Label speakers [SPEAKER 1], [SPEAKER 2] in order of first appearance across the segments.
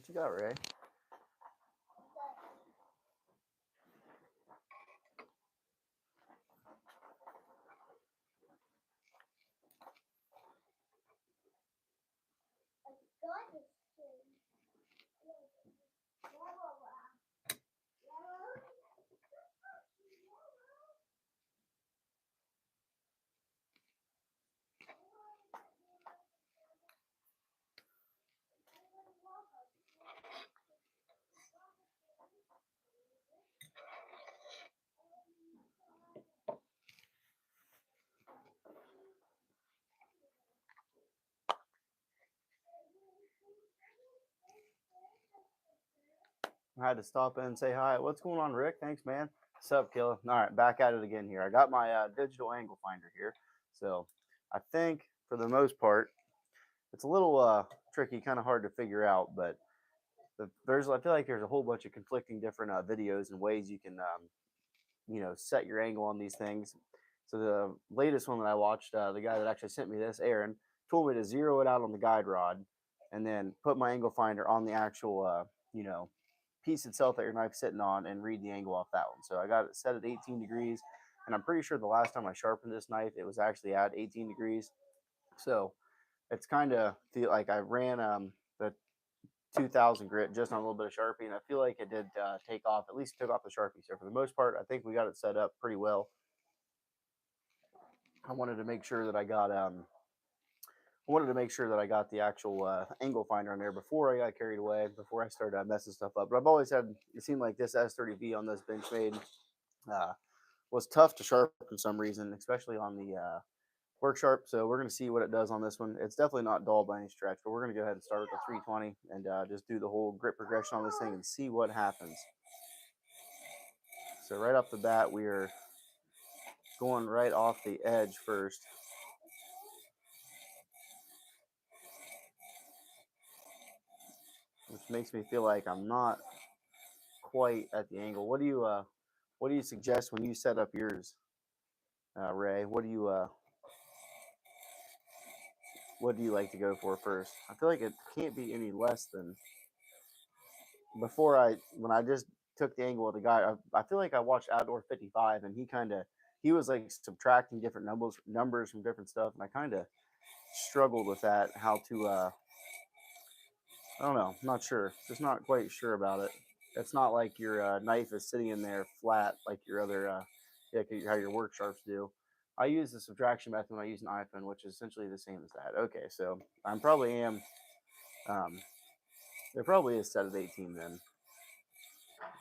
[SPEAKER 1] What you got, Ray? I had to stop in and say hi. What's going on, Rick? Thanks, man. What's up, Killa? All right, back at it again here. I got my digital angle finder here. So I think for the most part, it's a little tricky, kind of hard to figure out, but I feel like there's a whole bunch of conflicting different videos and ways you can, set your angle on these things. So the latest one that I watched, the guy that actually sent me this, Aaron, told me to zero it out on the guide rod and then put my angle finder on the actual, piece itself that your knife's sitting on and read the angle off that one. So I got it set at 18 degrees, and I'm pretty sure the last time I sharpened this knife, it was actually at 18 degrees. So it's kind of feel like I ran the 2000 grit just on a little bit of Sharpie, and I feel like it did take off, at least took off the Sharpie. So for the most part, I think we got it set up pretty well. I wanted to make sure that I got the actual angle finder on there before I got carried away, before I started messing stuff up. But I've always had, it seemed like this S30V on this Benchmade was tough to sharpen for some reason, especially on the work sharp. So we're going to see what it does on this one. It's definitely not dull by any stretch, but we're going to go ahead and start with the 320 and just do the whole grip progression on this thing and see what happens. So right off the bat, we are going right off the edge first. Which makes me feel like I'm not quite at the angle. What do you suggest when you set up yours, Ray? What do you like to go for first? I feel like it can't be any less than when I just took the angle of the guy. I feel like I watched Outdoor 55 and he was like subtracting different numbers from different stuff, and I kind of struggled with that. How to I don't know. I'm not sure. Just not quite sure about it. It's not like your knife is sitting in there flat like your other, how your work sharps do. I use the subtraction method when I use an iPhone, which is essentially the same as that. Okay, so I probably am. It probably is set at 18 then.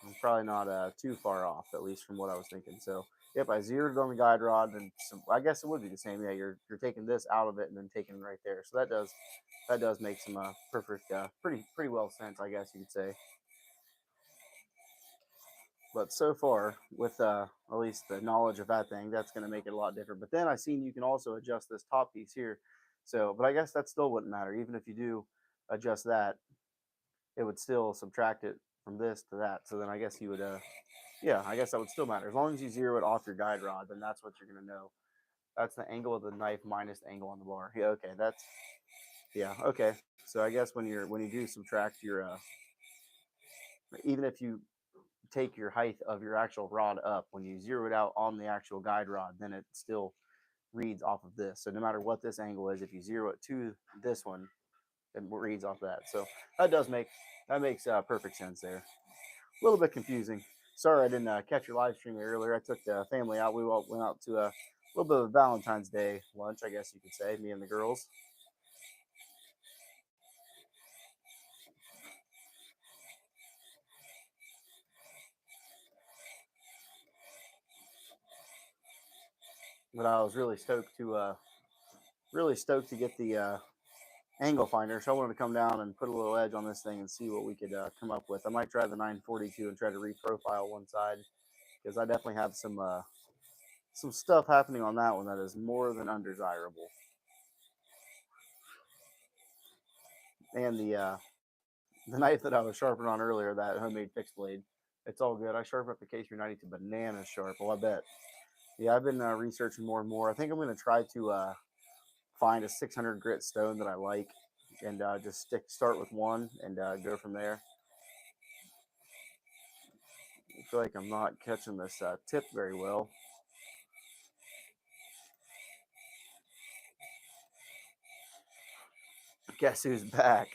[SPEAKER 1] I'm probably not too far off, at least from what I was thinking. So, yep, I zeroed it on the guide rod, and I guess it would be the same. Yeah, you're taking this out of it and then taking it right there. So that does make some perfect, pretty well sense, I guess you could say. But so far, with at least the knowledge of that thing, that's going to make it a lot different. But then I seen you can also adjust this top piece here. So, but I guess that still wouldn't matter. Even if you do adjust that, it would still subtract it from this to that. So then I guess you would, yeah, I guess that would still matter. As long as you zero it off your guide rod, then that's what you're going to know. That's the angle of the knife minus the angle on the bar. Yeah, okay, yeah, okay. So I guess when you do subtract your, even if you take your height of your actual rod up, when you zero it out on the actual guide rod, then it still reads off of this. So no matter what this angle is, if you zero it to this one, it reads off that. So that makes perfect sense there. A little bit confusing. Sorry I didn't catch your live stream earlier. I took the family out. We all went out to a little bit of a Valentine's Day lunch, I guess you could say, me and the girls. But I was really stoked to get the angle finder, so I wanted to come down and put a little edge on this thing and see what we could come up with. I might try the 942 and try to reprofile one side, because I definitely have some stuff happening on that one that is more than undesirable. And the knife that I was sharpening on earlier, that homemade fixed blade, it's all good. I sharpen up the K390 to banana sharp. Well, I bet. Yeah, I've been researching more and more. I think I'm going to try to find a 600 grit stone that I like, and just start with one and go from there. I feel like I'm not catching this tip very well. Guess who's back?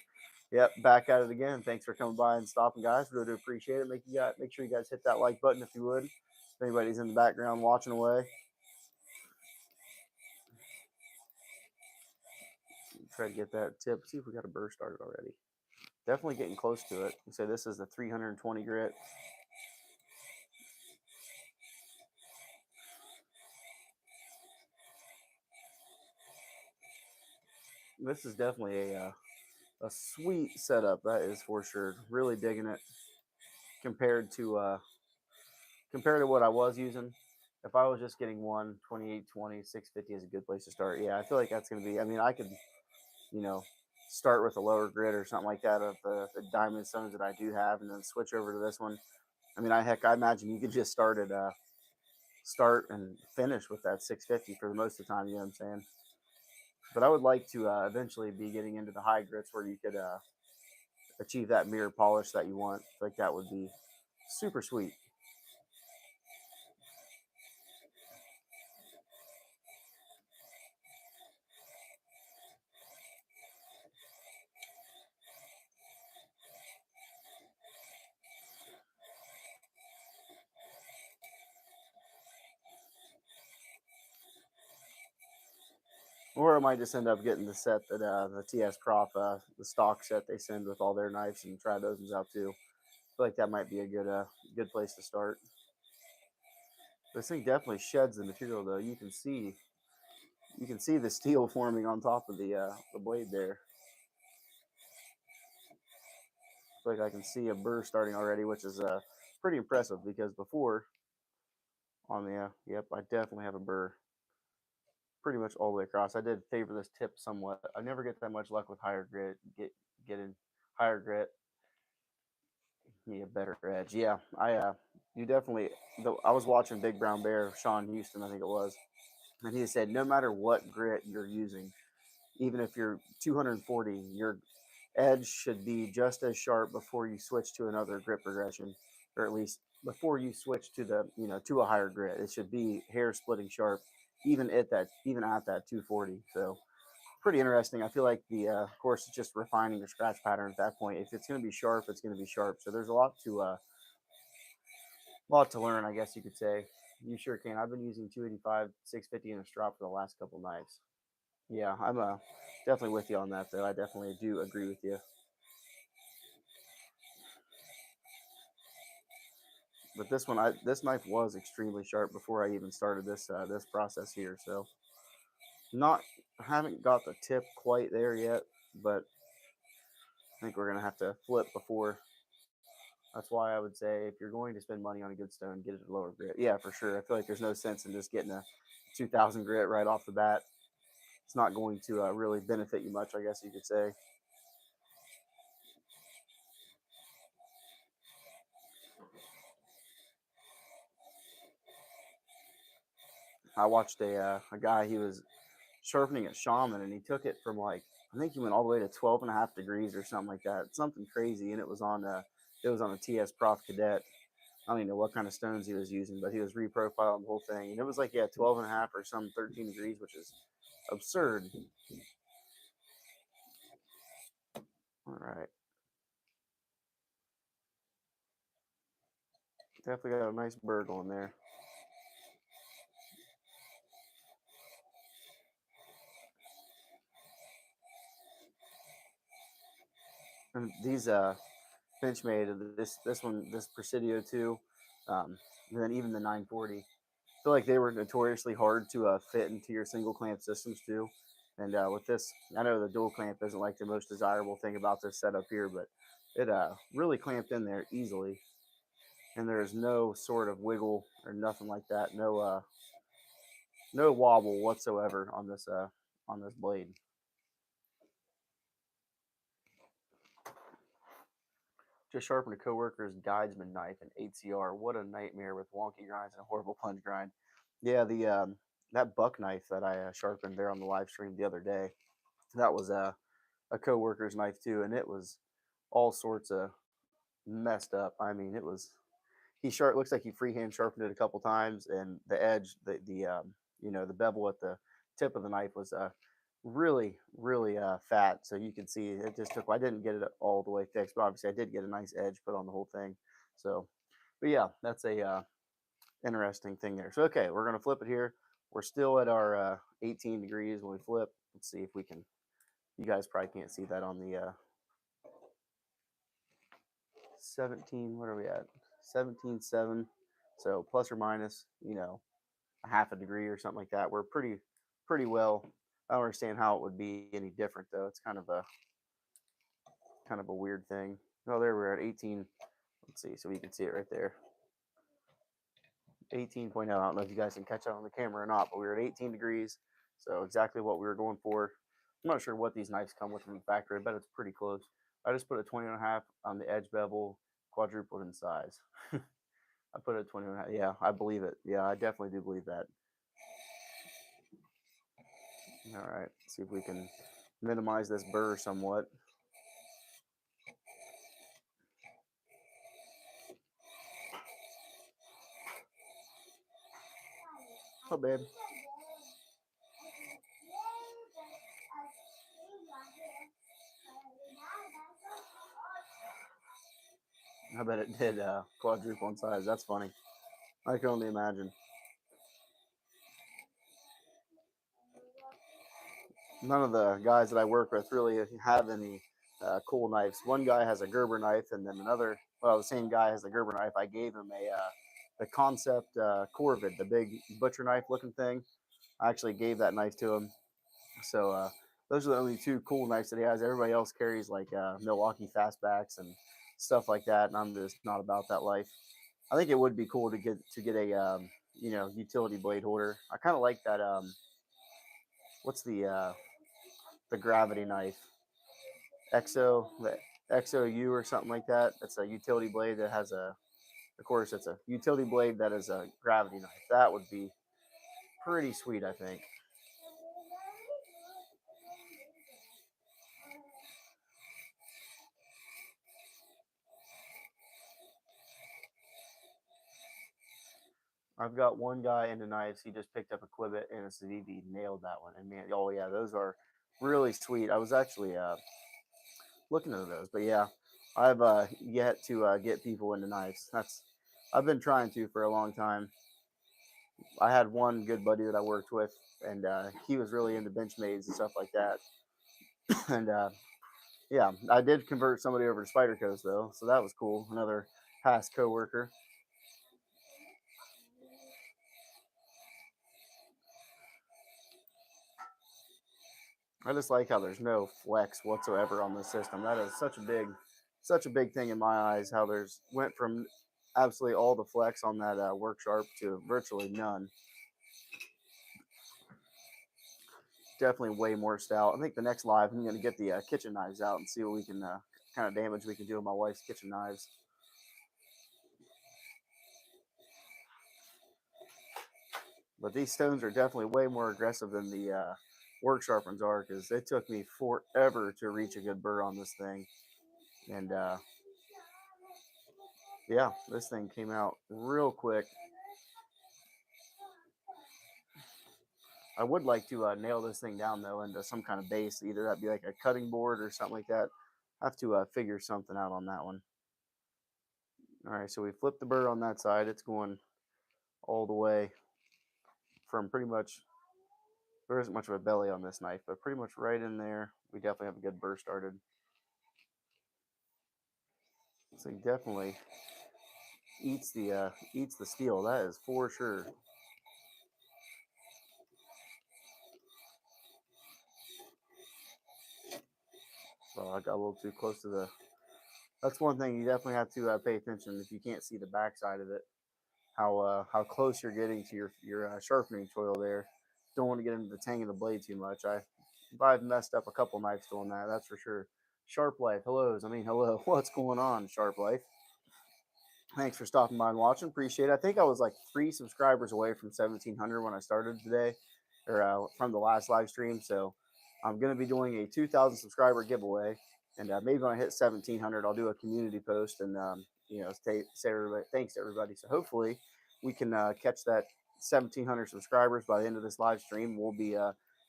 [SPEAKER 1] Yep, back at it again. Thanks for coming by and stopping, guys. Really do appreciate it. Make sure you guys hit that like button if you would. If anybody's in the background watching away, try to get that tip. See if we got a burr started already. Definitely getting close to it. So this is the 320 grit. This is definitely a sweet setup, that is for sure. Really digging it compared to what I was using. If I was just getting one 2820 650 is a good place to start. Yeah, I feel like that's going to be. I mean, I could, you know, start with a lower grit or something like that of the diamond stones that I do have, and then switch over to this one. I mean, I imagine you could just start and finish with that 650 for the most of the time. You know what I'm saying? But I would like to eventually be getting into the high grits where you could achieve that mirror polish that you want. Like that would be super sweet. Or I might just end up getting the set that the TS Prop, the stock set they send with all their knives, and try those ones out too. I feel like that might be a good place to start. This thing definitely sheds the material though. You can see the steel forming on top of the blade there. I feel like I can see a burr starting already, which is pretty impressive because before on the yep, I definitely have a burr pretty much all the way across. I did favor this tip somewhat. I never get that much luck with higher grit. Getting higher grit, me a better edge. Yeah, you definitely. I was watching Big Brown Bear, Sean Houston, I think it was, and he said no matter what grit you're using, even if you're 240, your edge should be just as sharp before you switch to another grit progression, or at least before you switch to to a higher grit. It should be hair splitting sharp, even at that 240. So pretty interesting. I feel like of course, it's just refining your scratch pattern at that point. If it's going to be sharp, it's going to be sharp. So there's a lot to learn, I guess you could say. You sure can. I've been using 285, 650 in a strop for the last couple nights. Yeah, I'm definitely with you on that, though. I definitely do agree with you. But this knife was extremely sharp before I even started this process here. So not haven't got the tip quite there yet, but I think we're gonna have to flip before. That's why I would say if you're going to spend money on a good stone, get it at lower grit. Yeah, for sure. I feel like there's no sense in just getting a 2000 grit right off the bat. It's not going to really benefit you much, I guess you could say. I watched a guy, he was sharpening at Shaman, and he took it from like, I think he went all the way to 12 and a half degrees or something like that. Something crazy. And it was on a TS Prof Cadet. I don't even know what kind of stones he was using, but he was reprofiling the whole thing. And it was like, yeah, 12 and a half or some 13 degrees, which is absurd. All right. Definitely got a nice burr going there. And these Benchmade, this Presidio too, and then even the 940. I feel like they were notoriously hard to fit into your single clamp systems too. And with this, I know the dual clamp isn't like the most desirable thing about this setup here, but it really clamped in there easily, and there's no sort of wiggle or nothing like that. No wobble whatsoever on this blade. Just sharpened a coworker's guidesman knife in 8CR. What a nightmare with wonky grinds and a horrible plunge grind. Yeah, the that buck knife that I sharpened there on the live stream the other day. That was a coworker's knife too, and it was all sorts of messed up. I mean, it was looks like he freehand sharpened it a couple times, and the edge, the bevel at the tip of the knife was really fat. So you can see it just took. I didn't get it all the way fixed, but obviously I did get a nice edge put on the whole thing. So, but yeah, that's a interesting thing there. So okay, we're gonna flip it here. We're still at our 18 degrees when we flip. Let's see if we can. You guys probably can't see that on the 17. What are we at? 17.7. So plus or minus, a half a degree or something like that. We're pretty well. I don't understand how it would be any different though. It's kind of a weird thing. Oh, there we're at 18. Let's see, so we can see it right there. 18.0. I don't know if you guys can catch that on the camera or not, but we were at 18 degrees. So exactly what we were going for. I'm not sure what these knives come with from the factory, but it's pretty close. I just put a 20.5 on the edge bevel, quadrupled in size. I put a 20.5. Yeah, I believe it. Yeah, I definitely do believe that. All right, see if we can minimize this burr somewhat. Oh, babe. I bet it did quadruple in size. That's funny. I can only imagine. None of the guys that I work with really have any cool knives. One guy has a Gerber knife, and then the same guy has a Gerber knife. I gave him the Kansept Corvid, the big butcher knife looking thing. I actually gave that knife to him. So those are the only two cool knives that he has. Everybody else carries like Milwaukee fastbacks and stuff like that, and I'm just not about that life. I think it would be cool to get a utility blade holder. I kind of like that. What's the gravity knife? The XOU or something like that. It's a utility blade that has of course, it's a utility blade that is a gravity knife. That would be pretty sweet, I think. I've got one guy into knives. He just picked up a Quibbit and a Civivi, nailed that one. And man, oh yeah, those are really sweet. I was actually looking at those, but yeah, I've yet to get people into knives. I've been trying to for a long time. I had one good buddy that I worked with, and he was really into Benchmades and stuff like that. And yeah, I did convert somebody over to Spydercos though, so that was cool. Another past coworker. I just like how there's no flex whatsoever on the system. That is such a big thing in my eyes. How there's went from absolutely all the flex on that work sharp to virtually none. Definitely way more stout. I think the next live I'm going to get the kitchen knives out and see what we can kind of damage we can do with my wife's kitchen knives. But these stones are definitely way more aggressive than the work sharpens are, because it took me forever to reach a good burr on this thing. And yeah, this thing came out real quick. I would like to nail this thing down though into some kind of base. Either that be like a cutting board or something like that. I have to figure something out on that one. All right, so we flipped the burr on that side. It's going all the way from pretty much, there isn't much of a belly on this knife, but pretty much right in there. We definitely have a good burr started. So he definitely eats the steel. That is for sure. So I got a little too close to the. That's one thing you definitely have to pay attention if you can't see the backside of it. How close you're getting to your sharpening choil there. Don't want to get into the tang of the blade too much. I've messed up a couple knives doing that. That's for sure. Sharp Life, hello. What's going on, Sharp Life? Thanks for stopping by and watching. Appreciate it. I think I was like 3 subscribers away from 1,700 when I started today, or from the last live stream. So I'm going to be doing a 2,000 subscriber giveaway, and maybe when I hit 1,700, I'll do a community post and say everybody thanks to everybody. So hopefully we can catch that 1,700 subscribers by the end of this live stream. We'll be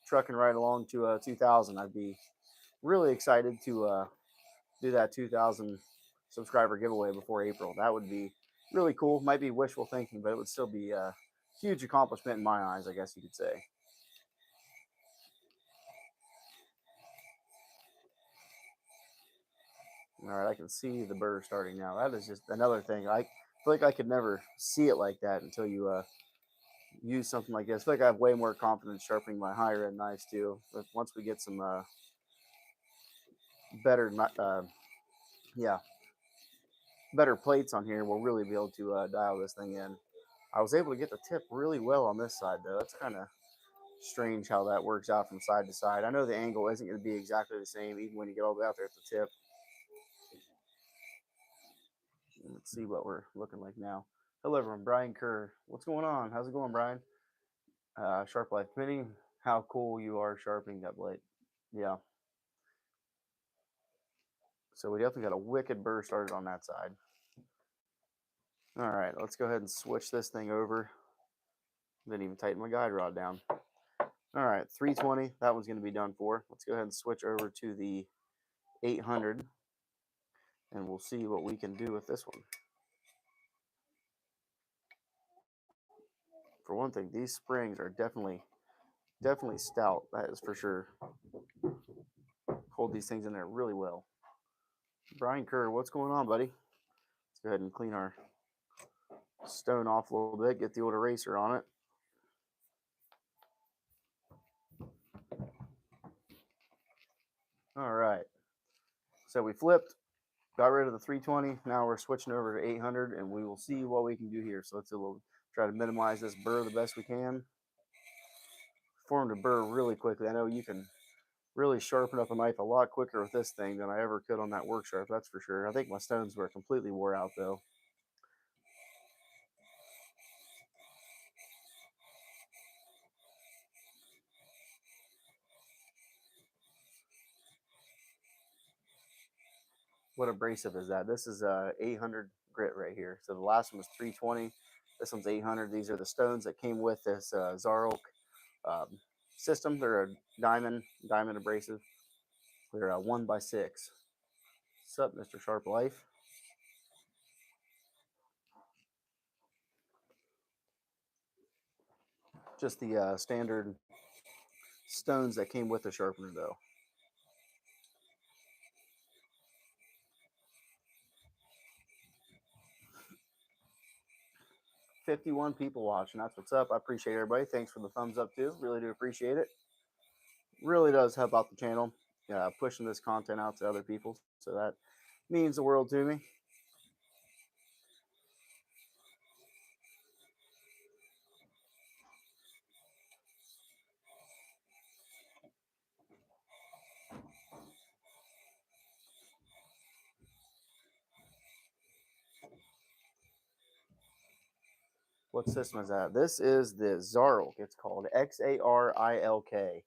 [SPEAKER 1] trucking right along to 2,000. I'd be really excited to do that 2,000 subscriber giveaway before April. That would be really cool. Might be wishful thinking, but it would still be a huge accomplishment in my eyes, I guess you could say. All right, I can see the burr starting now. That is just another thing. I feel like I could never see it like that until you use something like this. I feel like I have way more confidence sharpening my higher end knives too. But once we get some better, yeah, better plates on here, we'll really be able to dial this thing in. I was able to get the tip really well on this side though. It's kind of strange how that works out from side to side. I know the angle isn't going to be exactly the same even when you get all the way out there at the tip. Let's see what we're looking like now. Hello everyone, Brian Kerr. What's going on? How's it going, Brian? Sharp Life Mini, how cool you are sharpening that blade. Yeah. So we definitely got a wicked burr started on that side. All right, let's go ahead and switch this thing over. Didn't even tighten my guide rod down. All right, 320, that one's going to be done for. Let's go ahead and switch over to the 800, and we'll see what we can do with this one. For one thing, these springs are definitely stout. That is for sure. Hold these things in there really well. Brian Kerr, what's going on, buddy? Let's go ahead and clean our stone off a little bit, get the old eraser on it. All right. So we flipped, got rid of the 320. Now we're switching over to 800, and we will see what we can do here. So let's try to minimize this burr the best we can. Formed a burr really quickly. I know you can really sharpen up a knife a lot quicker with this thing than I ever could on that work sharp, that's for sure. I think my stones were completely wore out though. What abrasive is that? This is 800 grit right here. So the last one was 320. This one's 800. These are the stones that came with this Zarok system. They're a diamond abrasive. They're 1x6. What's up, Mr. Sharp Life? Just the standard stones that came with the sharpener, though. $51 people watching. That's what's up. I appreciate everybody. Thanks for the thumbs up too. Really do appreciate it. Really does help out the channel. Pushing this content out to other people. So that means the world to me. What system is that? This is the Zarilk. It's called Xarilk.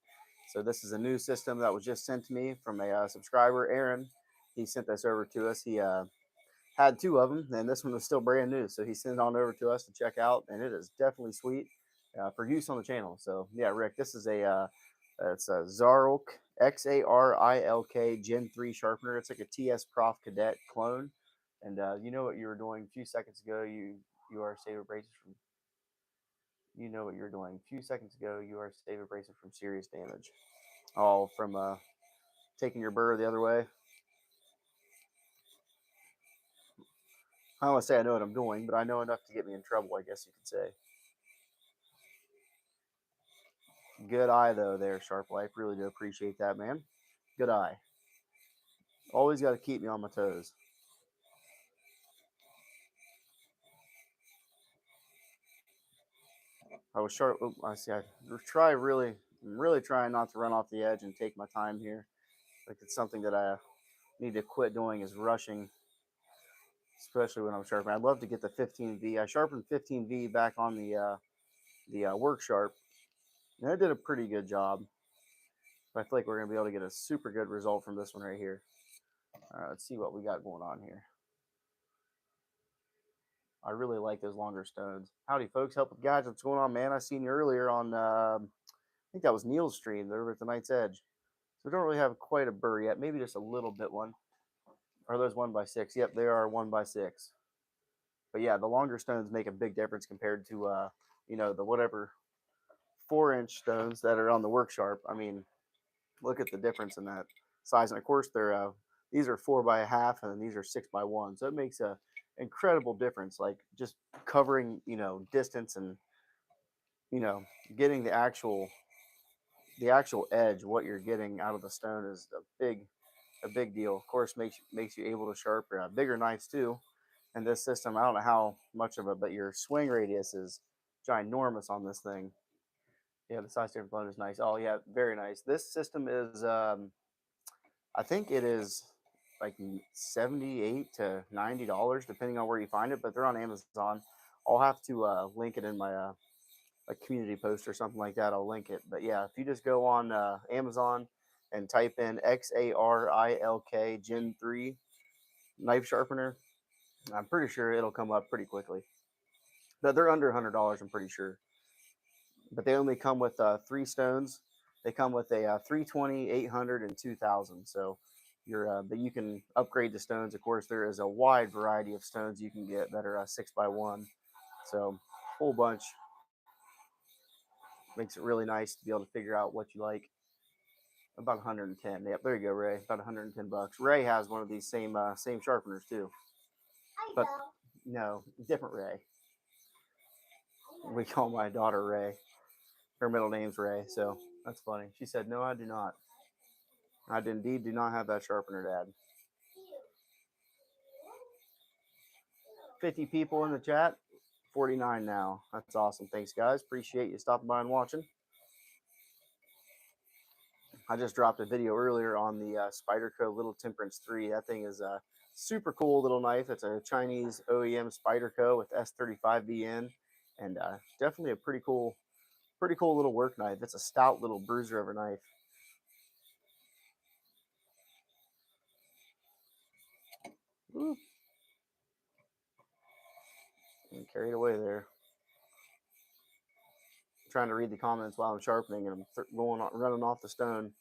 [SPEAKER 1] So this is a new system that was just sent to me from a subscriber, Aaron. He sent this over to us. He had two of them, and this one was still brand new. So he sent it on over to us to check out, and it is definitely sweet for use on the channel. So yeah, Rick, this is it's a Zarilk Xarilk Gen 3 sharpener. It's like a TS Prof Cadet clone. And you know what you were doing a few seconds ago. You are saved abrasive from. You know what you're doing. A few seconds ago, you are saved abrasive from serious damage. All from taking your burr the other way. I don't want to say I know what I'm doing, but I know enough to get me in trouble, I guess you could say. Good eye, though, there, Sharp Life. Really do appreciate that, man. Good eye. Always got to keep me on my toes. I was sharp. Oh, I see. I'm really trying not to run off the edge and take my time here. Like it's something that I need to quit doing is rushing, especially when I'm sharpening. I'd love to get the 15V. I sharpened 15V back on the work sharp, and I did a pretty good job. But I feel like we're going to be able to get a super good result from this one right here. All right, let's see what we got going on here. I really like those longer stones. Howdy, folks. Help with Guys. What's going on, man? I seen you earlier on, I think that was Neil's stream. There was the Night's Edge. So we don't really have quite a burr yet. Maybe just a little bit one. Are those 1x6? Yep, they are 1x6. But yeah, the longer stones make a big difference compared to, you know, the whatever 4-inch stones that are on the work sharp. I mean, look at the difference in that size. And of course, they're these are 4x1/2, and then these are 6x1. So it makes a incredible difference. Like just covering, you know, distance and you know getting the actual edge. What you're getting out of the stone is a big deal. Of course, makes you able to sharpen bigger knives too. And this system, I don't know how much of it, but your swing radius is ginormous on this thing. Yeah, the size difference alone is nice. Oh yeah, very nice. This system is I think it is like $78 to $90 depending on where you find it, but they're on Amazon. I'll have to link it in my a community post or something like that. I'll link it. But yeah, if you just go on Amazon and type in XARILK Gen 3 knife sharpener, I'm pretty sure it'll come up pretty quickly. But they're under $100, I'm pretty sure. But they only come with 3 stones. They come with a 320, 800, and 2000. So but you can upgrade the stones. Of course, there is a wide variety of stones you can get that are 6x1. So whole bunch. Makes it really nice to be able to figure out what you like. About 110. Yep, there you go, Ray. About 110 bucks. Ray has one of these same sharpeners too. But no, different Ray. We call my daughter Ray. Her middle name's Ray, so that's funny. She said, "No, I do not. I indeed do not have that sharpener, Dad." 50 people in the chat. 49 now. That's awesome. Thanks, guys. Appreciate you stopping by and watching. I just dropped a video earlier on the Spyderco Little Temperance 3. That thing is a super cool little knife. It's a Chinese OEM Spyderco with S35VN, and definitely a pretty cool little work knife. It's a stout little bruiser of a knife. Woo. And carried away there. I'm trying to read the comments while I'm sharpening, and I'm running off the stone,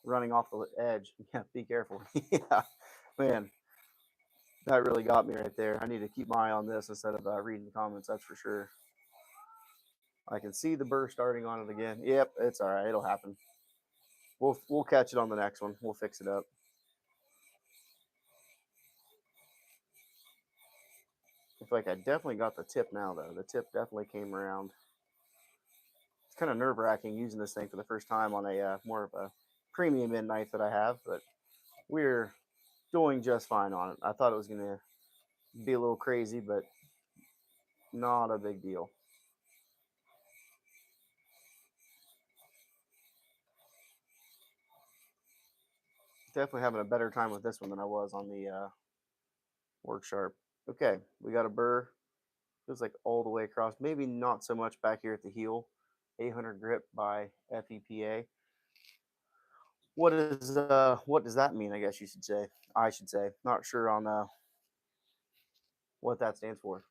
[SPEAKER 1] running off the edge. Yeah, be careful. Yeah, man. That really got me right there. I need to keep my eye on this instead of reading the comments. That's for sure. I can see the burr starting on it again. Yep, it's all right. It'll happen. We'll catch it on the next one. We'll fix it up. I feel like I definitely got the tip now, though. The tip definitely came around. It's kind of nerve-wracking using this thing for the first time on a more of a premium end knife that I have, but we're doing just fine on it. I thought it was going to be a little crazy, but not a big deal. Definitely having a better time with this one than I was on the work sharp. Okay, we got a burr. Feels like all the way across. Maybe not so much back here at the heel. 800 grip by FEPA. What does that mean? I guess you should say. I should say. Not sure on what that stands for.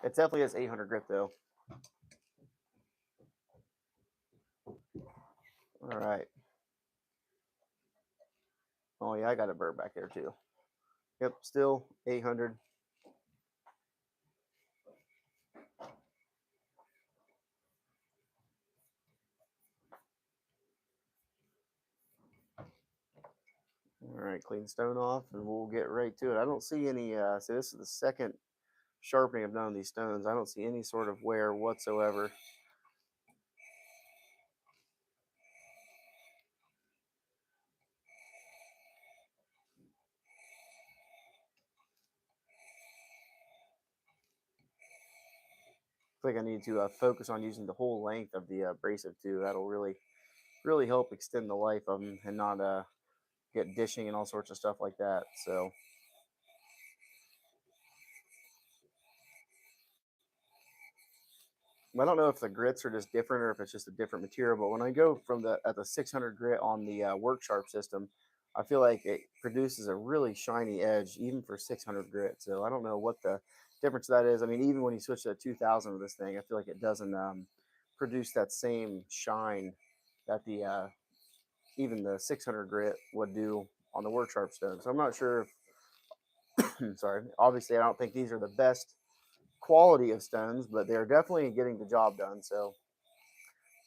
[SPEAKER 1] It definitely has 800 grip though. All right. Oh yeah, I got a burr back there too. Yep, still 800. All right, clean stone off, and we'll get right to it. I don't see any. So this is the second sharpening I've done on these stones. I don't see any sort of wear whatsoever. I think I need to focus on using the whole length of the abrasive too. That'll really help extend the life of them and not get dishing and all sorts of stuff like that. So I don't know if the grits are just different or if it's just a different material, but when I go from the at the 600 grit on the work sharp system, I feel like it produces a really shiny edge even for 600 grit. So I don't know what the difference that is. I mean, even when you switch to 2000 with this thing, I feel like it doesn't produce that same shine that the even the 600 grit would do on the work sharp stone. So I'm not sure if, sorry, obviously I don't think these are the best quality of stones, but they're definitely getting the job done. So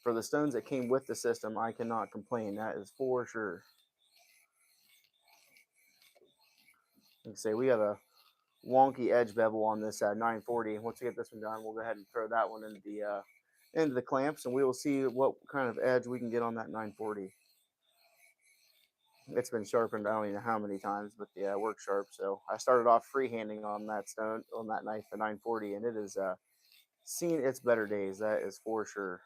[SPEAKER 1] for the stones that came with the system, I cannot complain. That is for sure. Like I say, we have a wonky edge bevel on this 940. Once we get this one done, we'll go ahead and throw that one into the clamps, and we will see what kind of edge we can get on that 940. It's been sharpened, I don't even know how many times, but the work sharp. So I started off freehanding on that stone, on that knife, the 940, and it has seen its better days. That is for sure.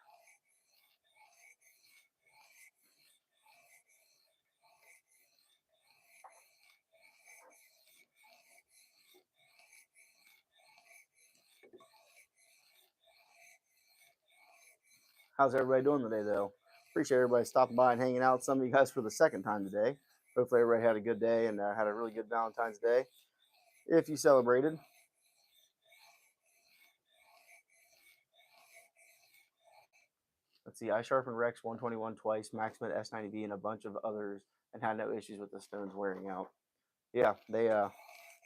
[SPEAKER 1] How's everybody doing today, though? Appreciate everybody stopping by and hanging out. Some of you guys for the second time today. Hopefully, everybody had a good day and had a really good Valentine's Day. If you celebrated, let's see. I sharpened Rex 121 twice, Maximum S90B, and a bunch of others, and had no issues with the stones wearing out. Yeah, they.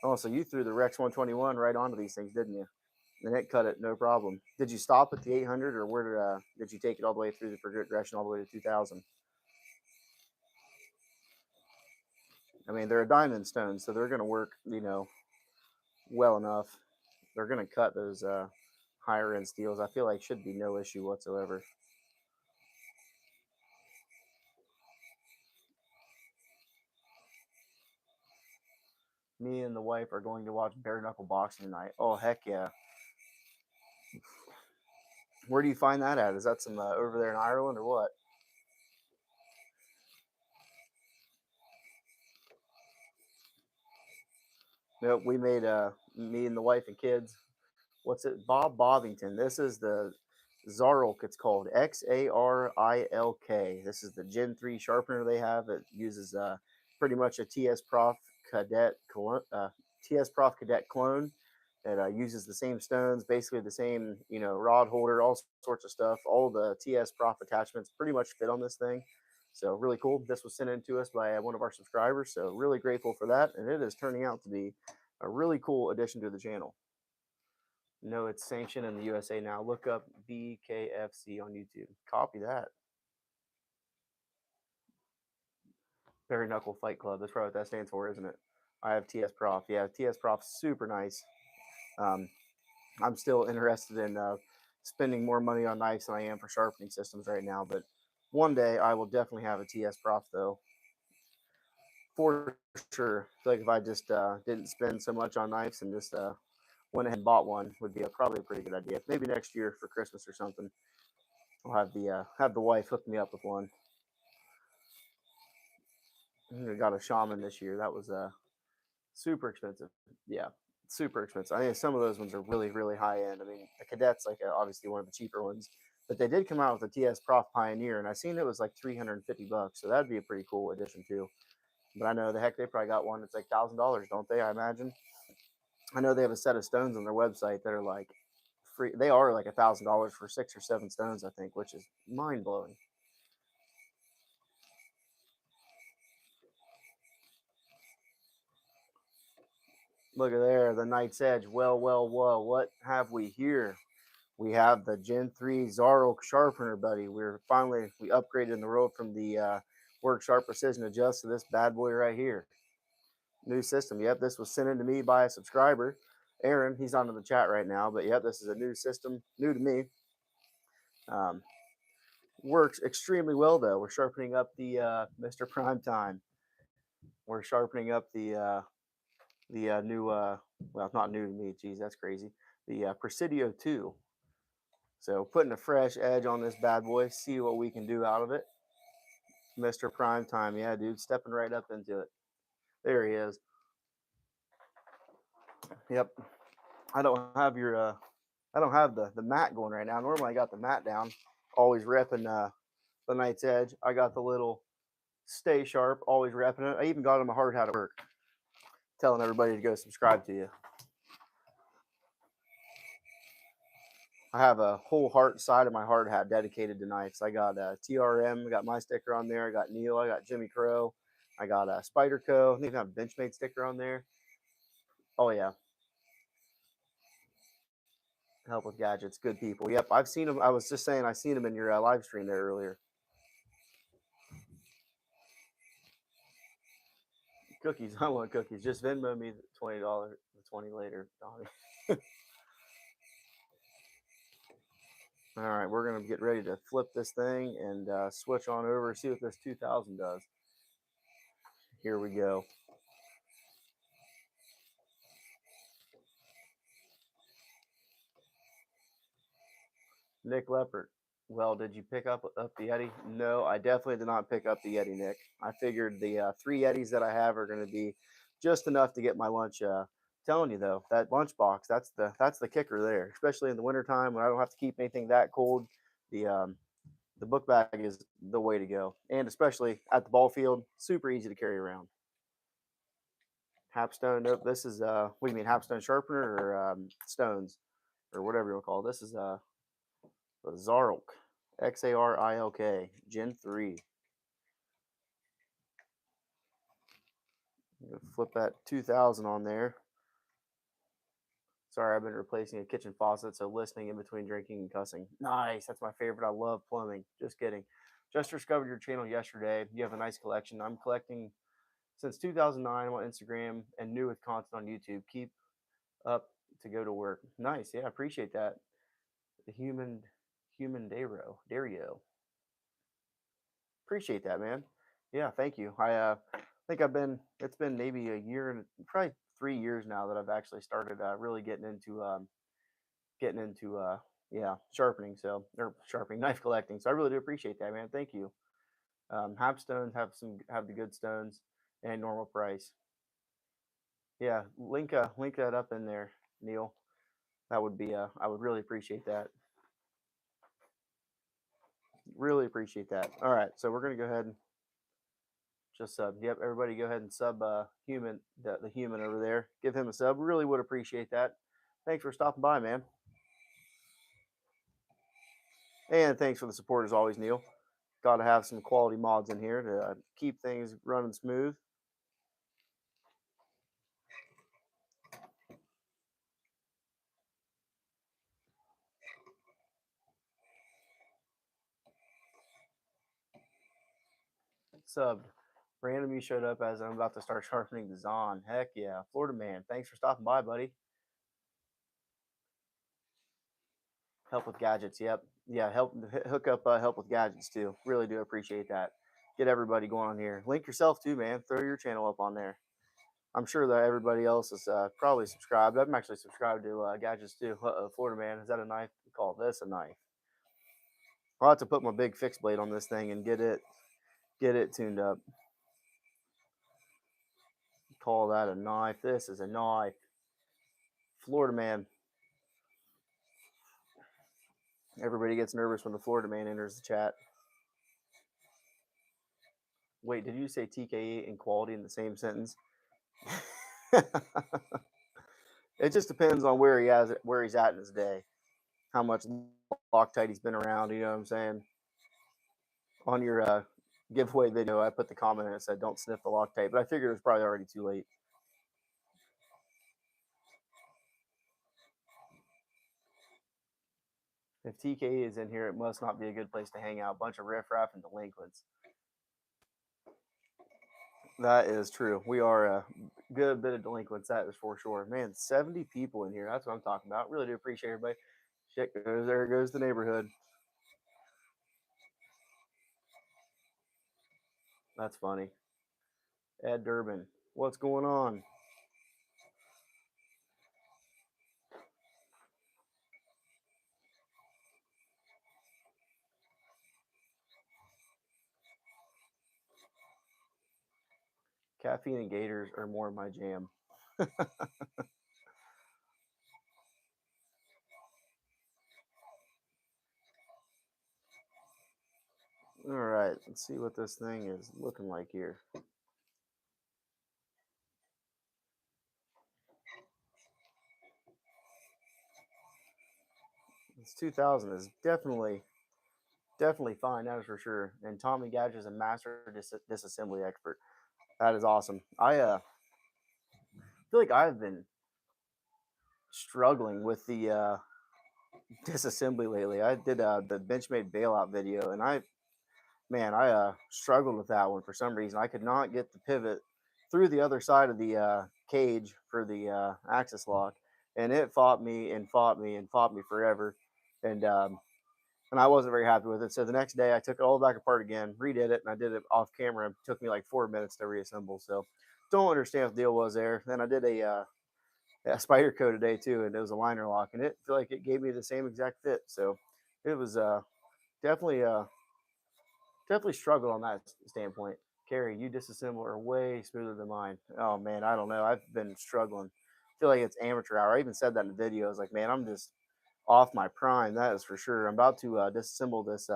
[SPEAKER 1] Oh, so you threw the Rex 121 right onto these things, didn't you? And it cut it, no problem. Did you stop at the 800, or where did you take it all the way through the progression all the way to 2000? I mean, they're a diamond stone, so they're going to work, well enough. They're going to cut those higher end steels. I feel like should be no issue whatsoever. Me and the wife are going to watch bare knuckle boxing tonight. Oh heck yeah! Where do you find that at? Is that some over there in Ireland or what? Nope, we made me and the wife and kids. What's it? Bob Bovington. This is the Zarilk. It's called Xarilk. This is the Gen 3 sharpener they have. It uses pretty much a TS Prof Cadet clone. It uses the same stones, basically the same rod holder, all sorts of stuff. All the TS Prof attachments pretty much fit on this thing. So really cool. This was sent in to us by one of our subscribers. So really grateful for that, and it is turning out to be a really cool addition to the channel. No, it's sanctioned in the USA now. Look up BKFC on YouTube. Copy that. Bare Knuckle Fight Club. That's probably what that stands for, isn't it? I have TS Prof. Yeah, TS Prof. Super nice. Um, I'm still interested in spending more money on knives than I am for sharpening systems right now. But one day I will definitely have a TS Prof though, for sure. I feel like if I just didn't spend so much on knives and just went ahead and bought one, would be probably a pretty good idea. Maybe next year for Christmas or something. I'll have the wife hook me up with one. I got a shaman this year. That was super expensive. Yeah, super expensive. I think some of those ones are really, really high end. I mean, the Cadet's like obviously one of the cheaper ones, but they did come out with a TS Prof Pioneer, and I seen it was like $350, so that'd be a pretty cool addition too. But I know the heck they probably got one that's like $1,000, don't they? I imagine. I know they have a set of stones on their website that are like free. They are like $1,000 for 6 or 7 stones, I think, which is mind blowing. Look at there, the Knight's Edge. Well, well, well, what have we here? We have the Gen 3 Zarilk sharpener, buddy. We upgraded in the road from the Work Sharp Precision Adjust to this bad boy right here. New system. Yep, this was sent in to me by a subscriber, Aaron. He's on in the chat right now, but yep, this is a new system, new to me. Works extremely well though. We're sharpening up the Mr. Primetime. We're sharpening up the new well, not new to me. Geez, that's crazy. The Presidio 2. So putting a fresh edge on this bad boy, see what we can do out of it. Mr. Primetime, yeah, dude, stepping right up into it. There he is. Yep. I don't have your I don't have the mat going right now. Normally I got the mat down, always repping the Night's Edge. I got the little Stay Sharp, always repping it. I even got on my hard hat at work, telling everybody to go subscribe to you. I have a whole side of my hard hat dedicated to knives. I got TRM, I got my sticker on there. I got Neil, I got Jimmy Crow, I got Spyderco. I think I have a Benchmade sticker on there. Oh yeah, help with gadgets, good people. Yep, I've seen them. I was just saying, I seen them in your live stream there earlier. Cookies, I want cookies. Just Venmo me $20, 20 later, Donnie. All right, we're gonna get ready to flip this thing and switch on over, see what this 2000 does. Here we go. Nick Leopard. Well, did you pick up the Yeti? No, I definitely did not pick up the Yeti, Nick. I figured the 3 Yetis that I have are going to be just enough to get my lunch. Telling you though, that lunch box, that's the kicker there, especially in the wintertime when I don't have to keep anything that cold. The book bag is the way to go, and especially at the ball field, super easy to carry around. Hapstone. Nope. This is what do you mean, Hapstone sharpener or stones or whatever you call it. This is the Xarilk, Xarilk, Gen 3. Flip that 2000 on there. Sorry, I've been replacing a kitchen faucet, so listening in between drinking and cussing. Nice, that's my favorite. I love plumbing. Just kidding. Just discovered your channel yesterday. You have a nice collection. I'm collecting since 2009 on Instagram and new with content on YouTube. Keep up to go to work. Nice, yeah, appreciate that. The human Dario. Appreciate that, man. Yeah, thank you. I think it's been maybe a year and probably 3 years now that I've actually started really getting into yeah, sharpening. So, or sharpening, knife collecting. So I really do appreciate that, man. Thank you. Stones have the good stones and normal price. Yeah, link that up in there, Neil. That would be I would really appreciate that. Really appreciate that. All right, so we're gonna go ahead and just sub. Yep, everybody go ahead and sub the human over there. Give him a sub. Really would appreciate that. Thanks for stopping by, man. And thanks for the support as always, Neil. Got to have some quality mods in here to keep things running smooth. Subbed. Random, you showed up as I'm about to start sharpening the Zon. Heck yeah. Florida man, thanks for stopping by, buddy. Help with gadgets. Yep. Yeah, hook up help with gadgets too. Really do appreciate that. Get everybody going on here. Link yourself too, man. Throw your channel up on there. I'm sure that everybody else is probably subscribed. I'm actually subscribed to gadgets too. Florida man, is that a knife? We call this a knife. I'll have to put my big fixed blade on this thing and get it tuned up. Call that a knife. This is a knife. Florida man. Everybody gets nervous when the Florida man enters the chat. Wait, did you say TKE and quality in the same sentence? It just depends on where he's at in his day, how much Locktite he's been around. You know what I'm saying? On your giveaway video, I put the comment and it said, "Don't sniff the Locktite," but I figured it was probably already too late. If TKE is in here, it must not be a good place to hang out. Bunch of riffraff and delinquents. That is true. We are a good bit of delinquents, that is for sure. Man, 70 people in here. That's what I'm talking about. Really do appreciate everybody. Shit goes, there goes the neighborhood. That's funny. Ed Durbin, what's going on? Caffeine and gators are more my jam. right, let's see what this thing is looking like here. This 2000 is definitely fine, that is for sure. And Tommy Gadge is a master disassembly expert. That is awesome. I feel like I've been struggling with the disassembly lately. I did the Benchmade bailout video, and I struggled with that one for some reason. I could not get the pivot through the other side of the cage for the axis lock, and it fought me and fought me and fought me forever, and and I wasn't very happy with it. So the next day, I took it all back apart again, redid it, and I did it off camera. It took me like 4 minutes to reassemble. So don't understand what the deal was there. Then I did a Spyderco today too, and it was a liner lock, and it feel like it gave me the same exact fit. So it was definitely definitely struggled on that standpoint. Carrie, you disassemble are way smoother than mine. Oh man, I don't know. I've been struggling. I feel like it's amateur hour. I even said that in the video. I was like, man, I'm just off my prime. That is for sure. I'm about to disassemble this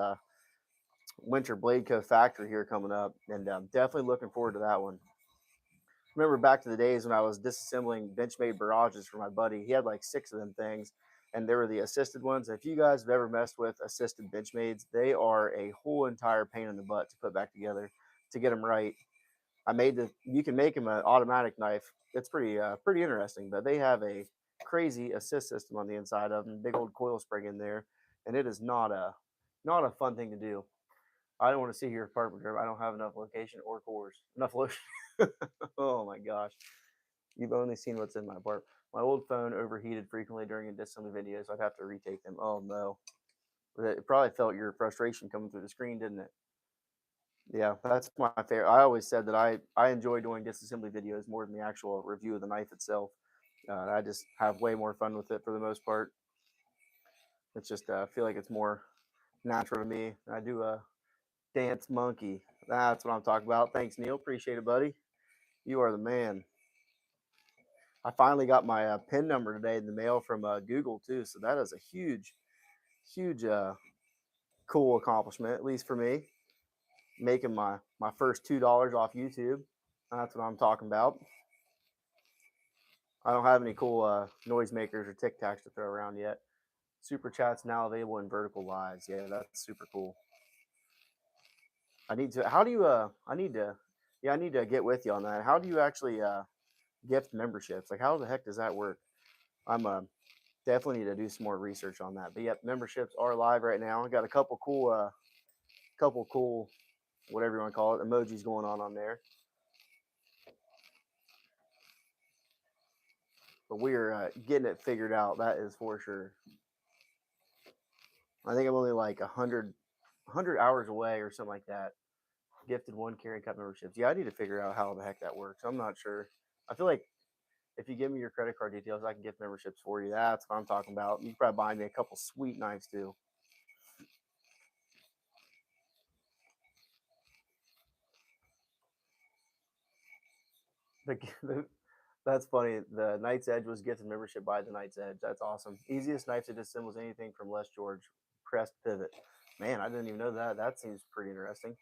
[SPEAKER 1] winter blade co factory here coming up, and definitely looking forward to that one. Remember back to the days when I was disassembling Benchmade barrages for my buddy. He had like 6 of them things, and they were the assisted ones. If you guys have ever messed with assisted Benchmades, they are a whole entire pain in the butt to put back together to get them right. I made the. You can make them an automatic knife. It's pretty interesting, but they have a crazy assist system on the inside of them. Big old coil spring in there, and it is not a fun thing to do. I don't want to sit here apart with her. I don't have enough location or cores. Enough lotion. Oh my gosh. You've only seen what's in my apartment. My old phone overheated frequently during disassembly videos. I'd have to retake them. Oh no. It probably felt your frustration coming through the screen, didn't it? Yeah, that's my favorite. I always said that I enjoy doing disassembly videos more than the actual review of the knife itself. I just have way more fun with it for the most part. It's just I feel like it's more natural to me. I do a dance monkey. That's what I'm talking about. Thanks, Neil. Appreciate it, buddy. You are the man. I finally got my PIN number today in the mail from Google too, so that is a huge, cool accomplishment, at least for me. Making my first $2 off YouTube. That's what I'm talking about. I don't have any cool noisemakers or Tic Tacs to throw around yet. Super chats now available in vertical lives. Yeah, that's super cool. I need to. How do you? I need to. Yeah, I need to get with you on that. How do you actually gift memberships? Like, how the heck does that work? I'm definitely need to do some more research on that. But yep, memberships are live right now. I got a couple cool, whatever you want to call it, emojis going on there. But we're getting it figured out. That is for sure. I think I'm only like 100 hours away or something like that. Gifted 1 Carryandcut memberships. Yeah, I need to figure out how the heck that works. I'm not sure. I feel like if you give me your credit card details, I can gift memberships for you. That's what I'm talking about. You can probably buy me a couple sweet knives too. That's funny. The Knight's Edge was gifted membership by the Knight's Edge. That's awesome. Easiest knife to disassemble is anything from Les George. Pressed pivot. Man, I didn't even know that. That seems pretty interesting.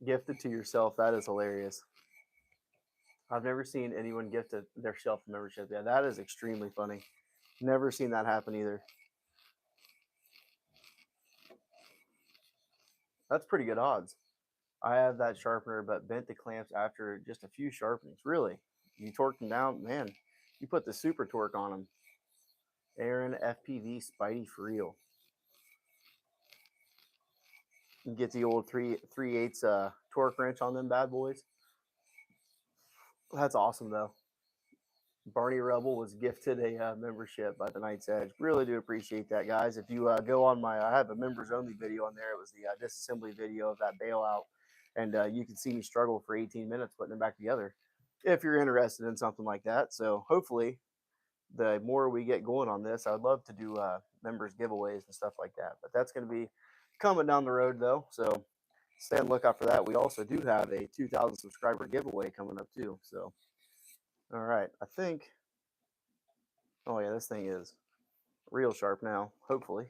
[SPEAKER 1] Gifted to yourself. That is hilarious. I've never seen anyone gift their shelf membership. Yeah, that is extremely funny. Never seen that happen either. That's pretty good odds. I have that sharpener, but bent the clamps after just a few sharpenings. Really? You torqued them down? Man, you put the super torque on them. Aaron FPV Spidey for real. You get the old 3/8 torque wrench on them bad boys. That's awesome though. Barney Rebel was gifted a membership by the Knight's Edge. Really do appreciate that, guys. If you go on I have a members only video on there. It was the disassembly video of that bailout, and you can see me struggle for 18 minutes putting them back together. If you're interested in something like that, so hopefully, the more we get going on this, I would love to do members giveaways and stuff like that. But that's going to be coming down the road, though. So stay on the lookout for that. We also do have a 2,000 subscriber giveaway coming up too. So, all right, I think. Oh yeah, this thing is real sharp now. Hopefully,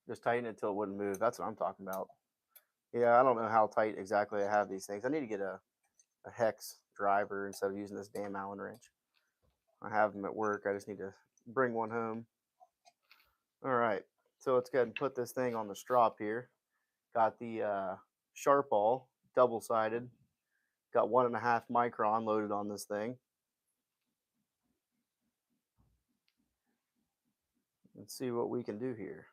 [SPEAKER 1] Just tighten it till it wouldn't move. That's what I'm talking about. Yeah, I don't know how tight exactly I have these things. I need to get a hex driver instead of using this damn Allen wrench. I have them at work. I just need to bring one home. All right, so let's go ahead and put this thing on the strop here. Got the Sharpal double-sided. Got 1.5 micron loaded on this thing. Let's see what we can do here.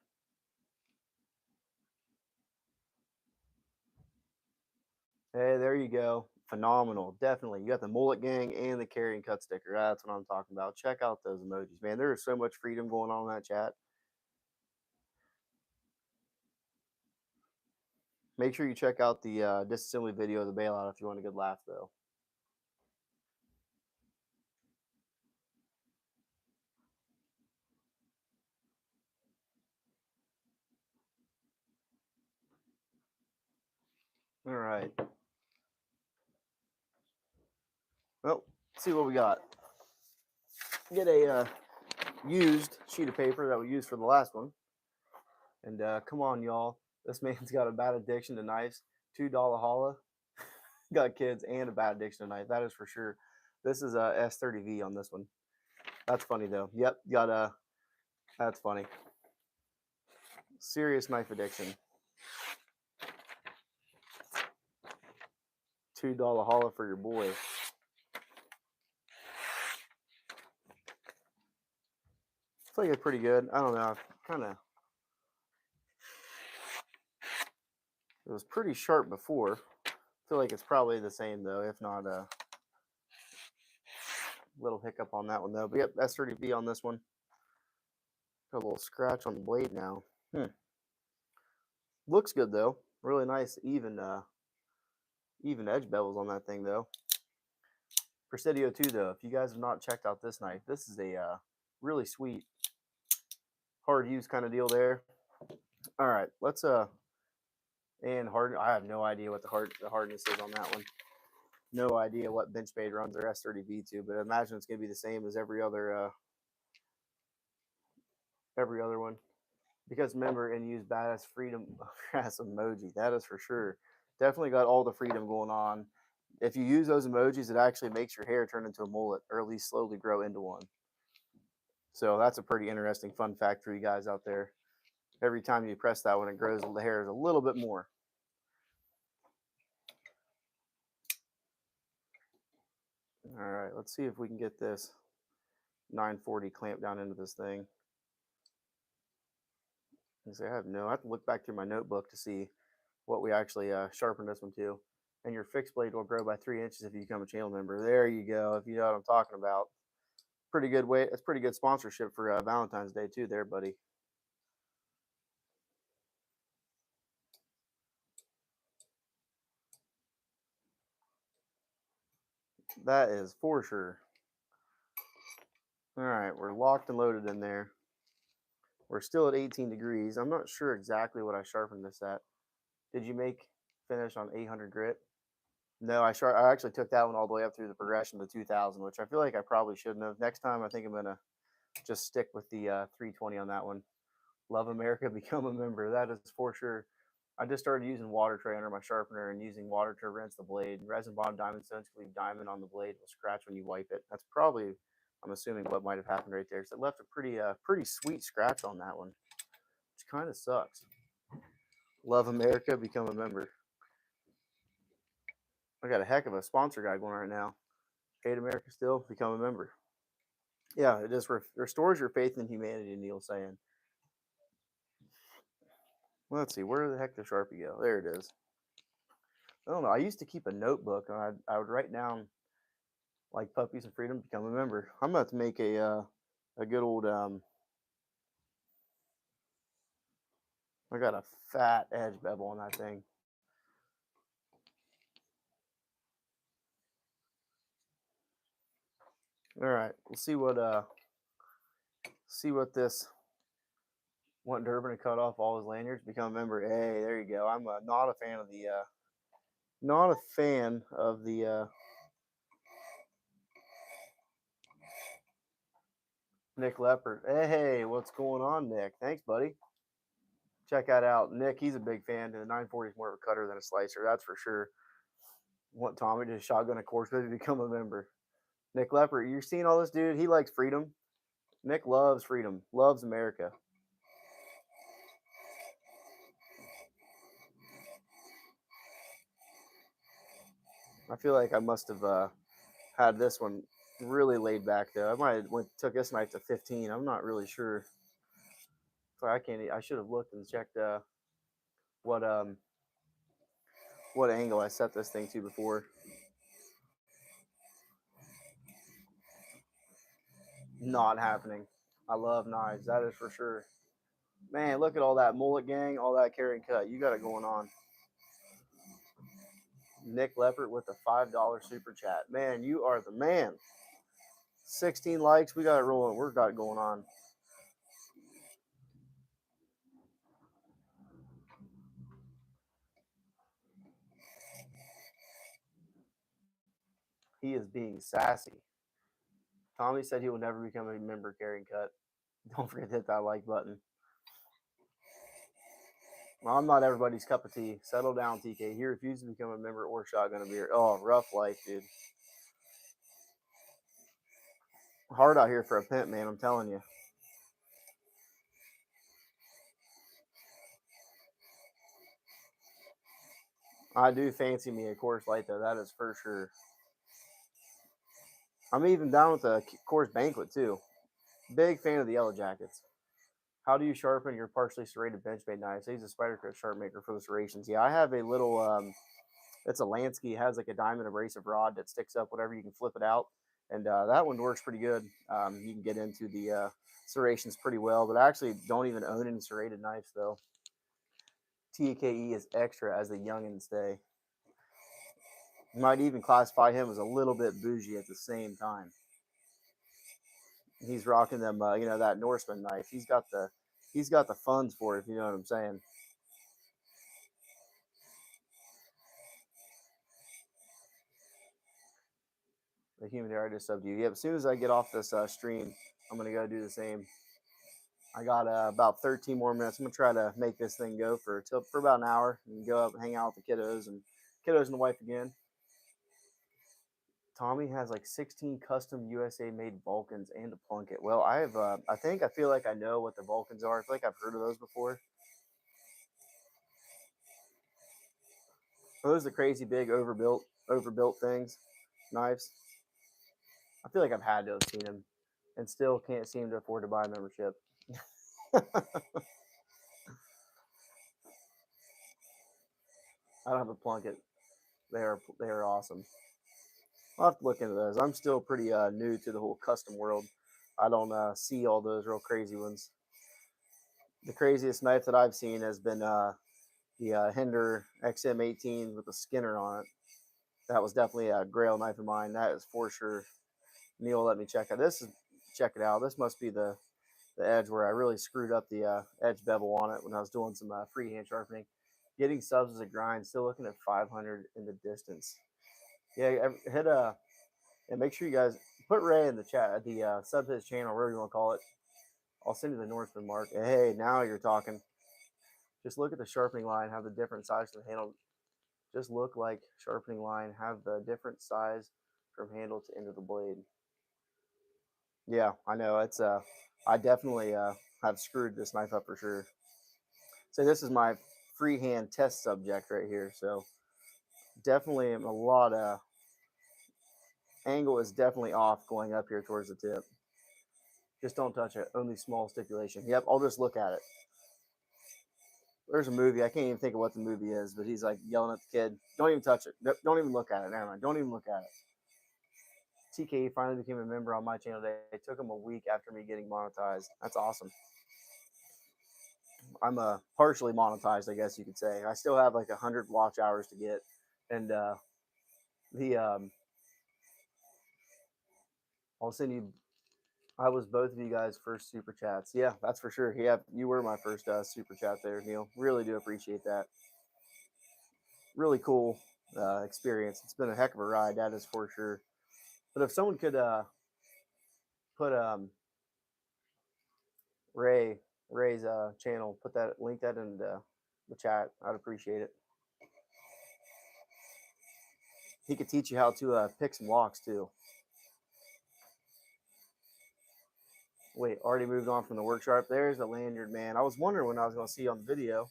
[SPEAKER 1] Hey, there you go. Phenomenal. Definitely. You got the Mullet Gang and the Carryandcut sticker. That's what I'm talking about. Check out those emojis, man. There is so much freedom going on in that chat. Make sure you check out the disassembly video of the bailout if you want a good laugh, though. All right. Well, let's see what we got. Get a used sheet of paper that we used for the last one. And come on, y'all. This man's got a bad addiction to knives. $2 holla. Got kids and a bad addiction to knife. That is for sure. This is a S30V on this one. That's funny though. Yep, got a. That's funny. Serious knife addiction. $2 holla for your boy. I feel like it's pretty good. I don't know. Kind of. It was pretty sharp before. I feel like it's probably the same though, if not a little hiccup on that one though. But yep, S30V on this one. Got a little scratch on the blade now. Looks good though. Really nice, even edge bevels on that thing though. Presidio 2 though. If you guys have not checked out this knife, this is a really sweet, hard use kind of deal there. All right, let's and hard. I have no idea what the hardness is on that one. No idea what Benchmade runs their S30V to, but I imagine it's gonna be the same as every other one. Because remember, and use badass freedom ass emoji. That is for sure. Definitely got all the freedom going on. If you use those emojis, it actually makes your hair turn into a mullet, or at least slowly grow into one. So that's a pretty interesting fun fact for you guys out there. Every time you press that one, it grows the hairs a little bit more. All right, let's see if we can get this 940 clamp down into this thing. I have to look back through my notebook to see what we actually sharpened this one to. And your fixed blade will grow by 3 inches if you become a channel member. There you go. If you know what I'm talking about. Pretty good way. It's pretty good sponsorship for Valentine's Day too there, buddy. That is for sure. All right, we're locked and loaded in there. We're still at 18 degrees. I'm not sure exactly what I sharpened this at. Did you make finish on 800 grit? No, I actually took that one all the way up through the progression to 2000, which I feel like I probably shouldn't have. Next time, I think I'm gonna just stick with the 320 on that one. Love America, become a member. That is for sure. I just started using water tray under my sharpener and using water to rinse the blade. Resin bond diamond stones can leave diamond on the blade. Will scratch when you wipe it. That's probably, I'm assuming, what might have happened right there. So it left a pretty sweet scratch on that one, which kind of sucks. Love America, become a member. I got a heck of a sponsor guy going right now. Hate America still, become a member. Yeah, it just restores your faith in humanity, Neil's saying. Let's see, where the heck did Sharpie go? There it is. I don't know. I used to keep a notebook, and I would write down like puppies and freedom, become a member. I'm about to make a good old I got a fat edge bevel on that thing. All right, we'll see what this want Durbin to cut off all his lanyards, become a member. Hey, there you go. I'm not a fan of the Nick Leopard. Hey, what's going on, Nick? Thanks, buddy. check that out. Nick, he's a big fan. The 940 is more of a cutter than a slicer, that's for sure. Want Tommy to shotgun a course with you, become a member. Nick Leopard, you're seeing all this, dude? He likes freedom. Nick loves freedom, loves America. I feel like I must have had this one really laid back though. I might have took this knife to 15. I'm not really sure. So I can't. I should have looked and checked what um what angle I set this thing to before. Not happening. I love knives. That is for sure. Man, look at all that mullet gang, all that Carryandcut. You got it going on. Nick Leopard with the $5 super chat. Man, you are the man. 16 likes. We got it rolling. We're got it going on. He is being sassy. Tommy said he will never become a member. Carryandcut. Don't forget to hit that like button. Well, I'm not everybody's cup of tea. Settle down, TK. He refused to become a member or shotgun a beer. Oh, rough life, dude. Hard out here for a pimp, man. I'm telling you. I do fancy me a Coors Light, though. That is for sure. I'm even down with the Coors Banquet, too. Big fan of the Yellow Jackets. How do you sharpen your partially serrated benchmade knives? I use a Spyderco sharp maker for the serrations. Yeah, I have a little, it's a Lansky. It has like a diamond abrasive rod that sticks up whatever. You can flip it out. And that one works pretty good. You can get into the serrations pretty well, but I actually don't even own any serrated knives, though. TKE is extra, as the youngins say. You might even classify him as a little bit bougie at the same time. He's rocking them, that Norseman knife. He's got the funds for it, if you know what I'm saying. The human error I just subbed you. Yep. As soon as I get off this stream, I'm gonna go do the same. I got about 13 more minutes. I'm gonna try to make this thing go for about an hour and go up and hang out with the kiddos and the wife again. Tommy has like 16 custom USA made Vulcans and a Plunkett. Well, I have. I feel like I know what the Vulcans are. I feel like I've heard of those before. Are those the crazy big overbuilt things, knives? I feel like I've had to have seen them, and still can't seem to afford to buy a membership. I don't have a Plunkett. They are awesome. I'll have to look into those. I'm still pretty new to the whole custom world. I don't see all those real crazy ones. The craziest knife that I've seen has been the Hinder XM18 with a Skinner on it. That was definitely a grail knife of mine. That is for sure. Neil let me check it. Check it out. This must be the edge where I really screwed up the edge bevel on it when I was doing some freehand sharpening. Getting subs as a grind. Still looking at 500 in the distance. Yeah, hit and make sure you guys put Ray in the chat, the sub to his channel, whatever you want to call it. I'll send you the Northman mark. Hey, now you're talking. Just look at the sharpening line, have the different size from handle. Just look like sharpening line, have the different size from handle to end of the blade. Yeah, I know. It's I definitely have screwed this knife up for sure. So this is my freehand test subject right here. So definitely a lot of angle is definitely off going up here towards the tip. Just don't touch it. Only small stipulation. Yep, I'll just look at it. There's a movie. I can't even think of what the movie is, but he's like yelling at the kid, "Don't even touch it. Don't even look at it. Never mind. Don't even look at it." TKE finally became a member on my channel today. It took him a week after me getting monetized. That's awesome. I'm partially monetized, I guess you could say. I still have like 100 watch hours to get, and I'll send you. I was both of you guys' first super chats. Yeah, that's for sure. Yeah, you were my first super chat there, Neil. Really do appreciate that. Really cool experience. It's been a heck of a ride, that is for sure. But if someone could put Ray Ray's channel. Put that, link that in the chat. I'd appreciate it. He could teach you how to pick some locks too. Wait, already moved on from the workshop. There's the lanyard, man. I was wondering when I was going to see you on the video.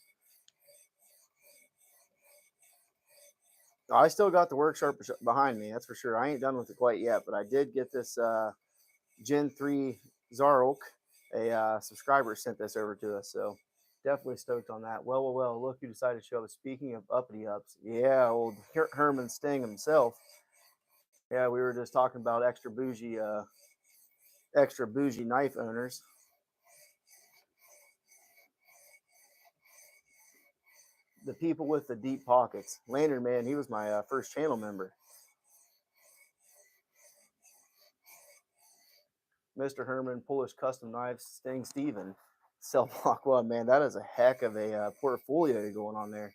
[SPEAKER 1] I still got the workshop behind me, that's for sure. I ain't done with it quite yet, but I did get this Gen 3 Zarok. A subscriber sent this over to us, so definitely stoked on that. Well, look who decided to show up. Speaking of uppity ups, yeah, old Herman Sting himself. Yeah, we were just talking about extra bougie knife owners. The people with the deep pockets. Lantern Man, he was my first channel member. Mr. Herman, Polish Custom Knives, Sting Steven, Cell Block One. Man, that is a heck of a portfolio going on there.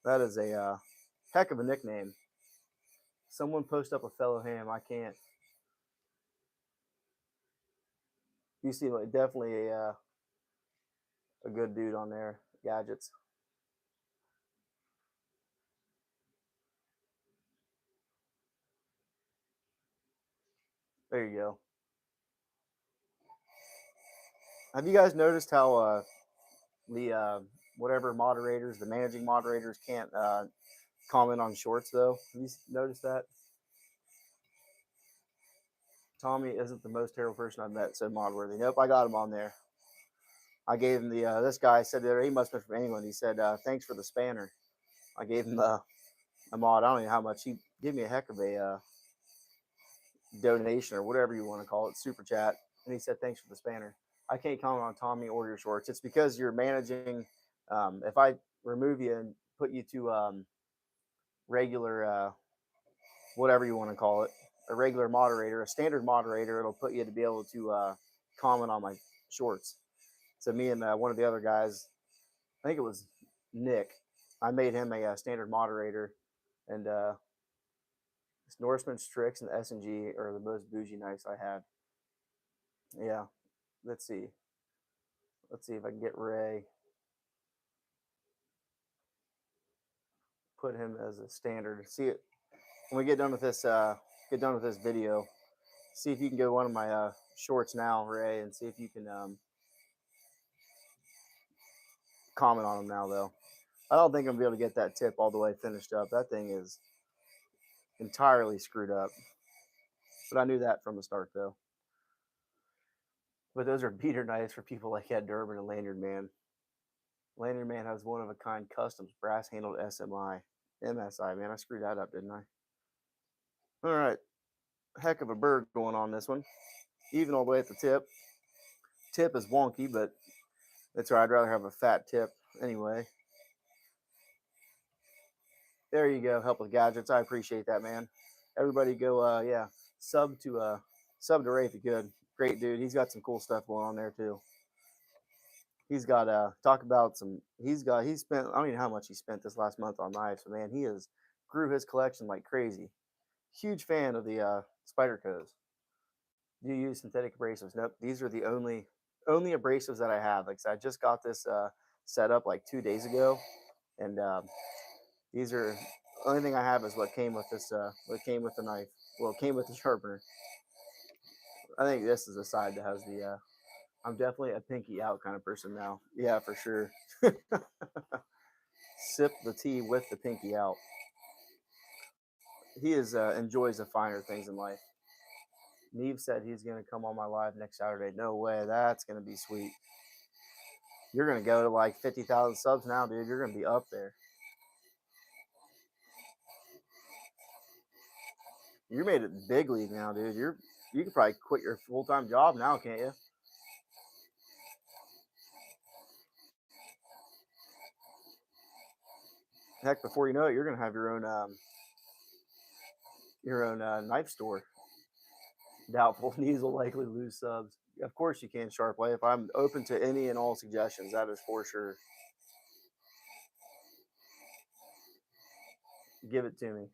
[SPEAKER 1] That is a heck of a nickname. Someone post up a fellow ham. I can't. You seem like definitely a good dude on there. Gadgets. There you go. Have you guys noticed how the whatever moderators, the managing moderators, can't comment on shorts though? Have you noticed that? Tommy isn't the most terrible person I've met, said Modworthy. Nope, I got him on there. I gave him the this guy said that he must have been from England. He said thanks for the spanner. I gave him a mod. I don't know how much. He gave me a heck of a donation or whatever you want to call it, super chat, and he said thanks for the spanner. I can't comment on Tommy or your shorts. It's because you're managing. If I remove you and put you to regular whatever you want to call it, a regular moderator, a standard moderator, it'll put you to be able to comment on my shorts. So me and one of the other guys, I think it was Nick, I made him a standard moderator, and Norseman, Strix, and S&G are the most bougie knives I had. Yeah, let's see. Let's see if I can get Ray. Put him as a standard. See it when we get done with this. Get done with this video. See if you can go one of my shorts now, Ray, and see if you can comment on them now. Though I don't think I'm gonna be able to get that tip all the way finished up. That thing is entirely screwed up. But I knew that from the start, though. But those are beater knives for people like Ed Durbin and Lanyard Man. Lanyard Man has one of a kind customs brass handled MSI. Man, I screwed that up, didn't I? All right, heck of a bird going on this one. Even all the way at the tip. Tip is wonky, but that's right. I'd rather have a fat tip anyway. There you go. Help with gadgets. I appreciate that, man. Everybody go, yeah, sub to Ray if you could. Great dude. He's got some cool stuff going on there too. He's got talk about some. He spent. I don't even know how much he spent this last month on knives. So man, he has grew his collection like crazy. Huge fan of the Spydercos. Do you use synthetic abrasives? Nope. These are the only abrasives that I have. Like I just got this set up like 2 days ago, and these are only thing I have is what came with this. What came with the knife. Well, it came with the sharpener. I think this is a side that has the. I'm definitely a pinky out kind of person now. Yeah, for sure. Sip the tea with the pinky out. He enjoys the finer things in life. Neve said he's going to come on my live next Saturday. No way. That's going to be sweet. You're going to go to like 50,000 subs now, dude. You're going to be up there. You made it big league now, dude. You could probably quit your full-time job now, can't you? Heck, before you know it, you're going to have your own knife store. Doubtful. Knees will likely lose subs. Of course you can, Sharpway. If I'm open to any and all suggestions, that is for sure. Give it to me.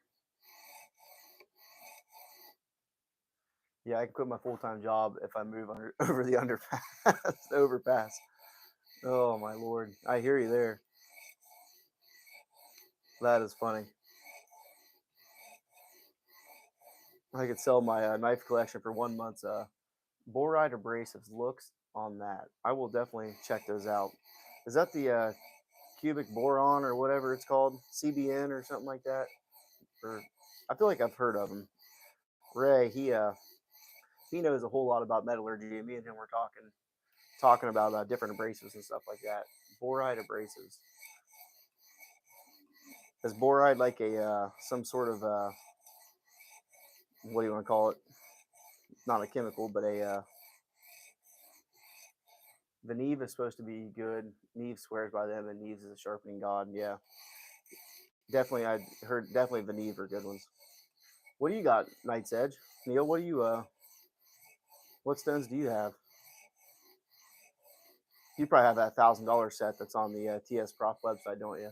[SPEAKER 1] Yeah, I can quit my full-time job if I move over the underpass, the overpass. Oh my lord, I hear you there. That is funny. I could sell my knife collection for 1 month's boride abrasives. Looks on that. I will definitely check those out. Is that the cubic boron or whatever it's called, CBN or something like that? Or I feel like I've heard of him. Ray, he knows a whole lot about metallurgy, and me and him were talking about different abrasives and stuff like that. Boride abrasives. Is boride like a some sort of what do you want to call it? Not a chemical, but a the Neve is supposed to be good. Neve swears by them, and Neves is a sharpening god. Yeah, definitely. I heard definitely the Neve are good ones. What do you got, Knight's Edge? Neil, what do you what stones do you have? You probably have that $1,000 set that's on the TS Prof website, don't you?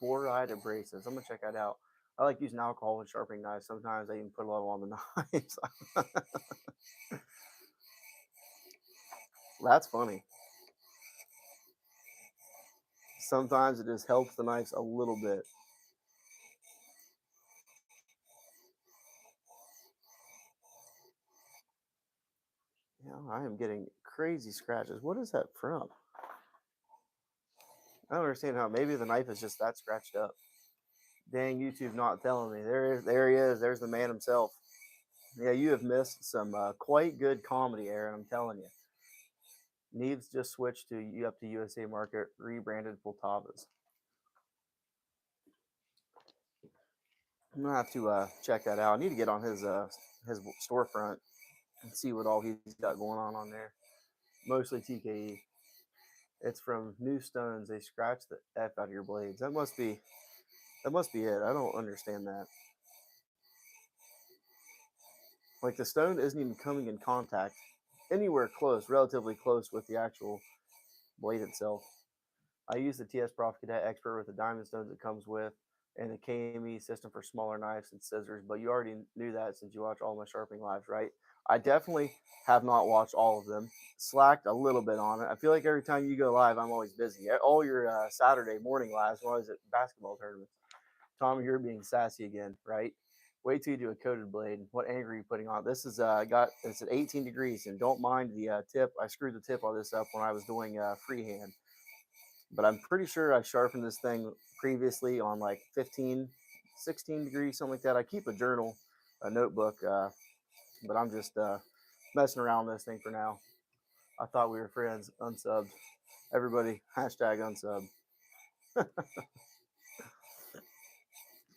[SPEAKER 1] Boride abrasives. I'm gonna check that out. I like using alcohol with sharpening knives. Sometimes I even put a little on the knives. That's funny. Sometimes it just helps the knives a little bit. Yeah, I am getting crazy scratches. What is that from? I don't understand how. Maybe the knife is just that scratched up. Dang, YouTube not telling me. There he is. There's the man himself. Yeah, you have missed some quite good comedy, Aaron. I'm telling you. Neves just switched to up to USA Market, rebranded Poltavas. I'm gonna have to check that out. I need to get on his storefront and see what all he's got going on there. Mostly TKE. It's from New Stones. They scratch the f out of your blades. That must be it. I don't understand that. Like the stone isn't even coming in contact anywhere close, relatively close with the actual blade itself. I use the TS Prof Cadet Expert with the diamond stones it comes with, and the KME system for smaller knives and scissors. But you already knew that since you watch all my sharpening lives, right? I definitely have not watched all of them. Slacked a little bit on it. I feel like every time you go live, I'm always busy. All your Saturday morning lives, when I was at basketball tournaments, Tom, you're being sassy again, right? Wait till you do a coated blade. What angle are you putting on? This is it's at 18 degrees, and don't mind the tip. I screwed the tip on this up when I was doing freehand, but I'm pretty sure I sharpened this thing previously on like 15, 16 degrees, something like that. I keep a journal, a notebook, but I'm just messing around with this thing for now. I thought we were friends. Unsubbed. Everybody, hashtag unsub.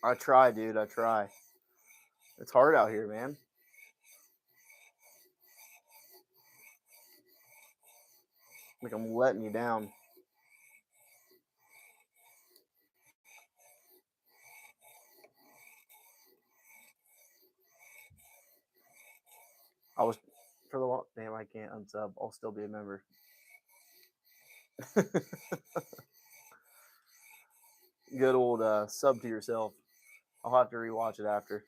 [SPEAKER 1] I try, dude. I try. It's hard out here, man. Like I'm letting you down. I was for the long. Damn, I can't unsub. I'll still be a member. Good old sub to yourself. I'll have to rewatch it after.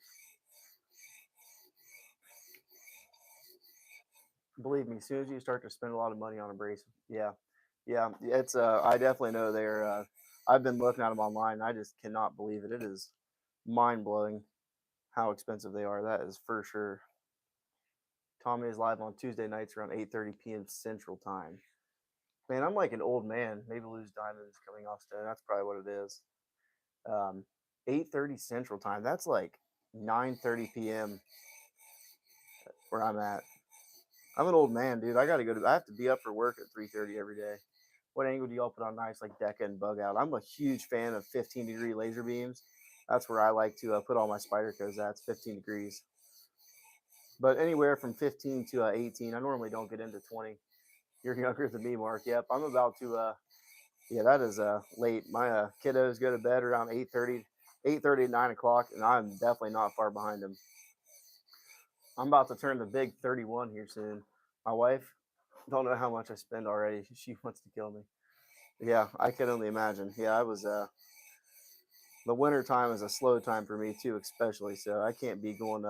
[SPEAKER 1] Believe me, as soon as you start to spend a lot of money on a brace, yeah, yeah, it's I definitely know they're. I've been looking at them online. And I just cannot believe it. It is mind blowing how expensive they are. That is for sure. Tommy is live on Tuesday nights around 8:30 p.m. Central Time. Man, I'm like an old man. Maybe lose diamonds coming off stone. That's probably what it is. 8:30 Central Time. That's like 9:30 p.m. where I'm at. I'm an old man, dude. I gotta go to. I have to be up for work at 3:30 every day. What angle do y'all put on knives like Deca and Bug Out? I'm a huge fan of 15-degree laser beams. That's where I like to put all my Spydercos at. It's 15 degrees. But anywhere from 15 to 18. I normally don't get into 20. You're younger than me, Mark. Yep, I'm about to. Yeah, that is late. My kiddos go to bed around 8:30, 8:30 9 o'clock, and I'm definitely not far behind them. I'm about to turn the big 31 here soon. My wife, don't know how much I spend already. She wants to kill me. Yeah, I can only imagine. Yeah, I was the winter time is a slow time for me too, especially. So I can't be going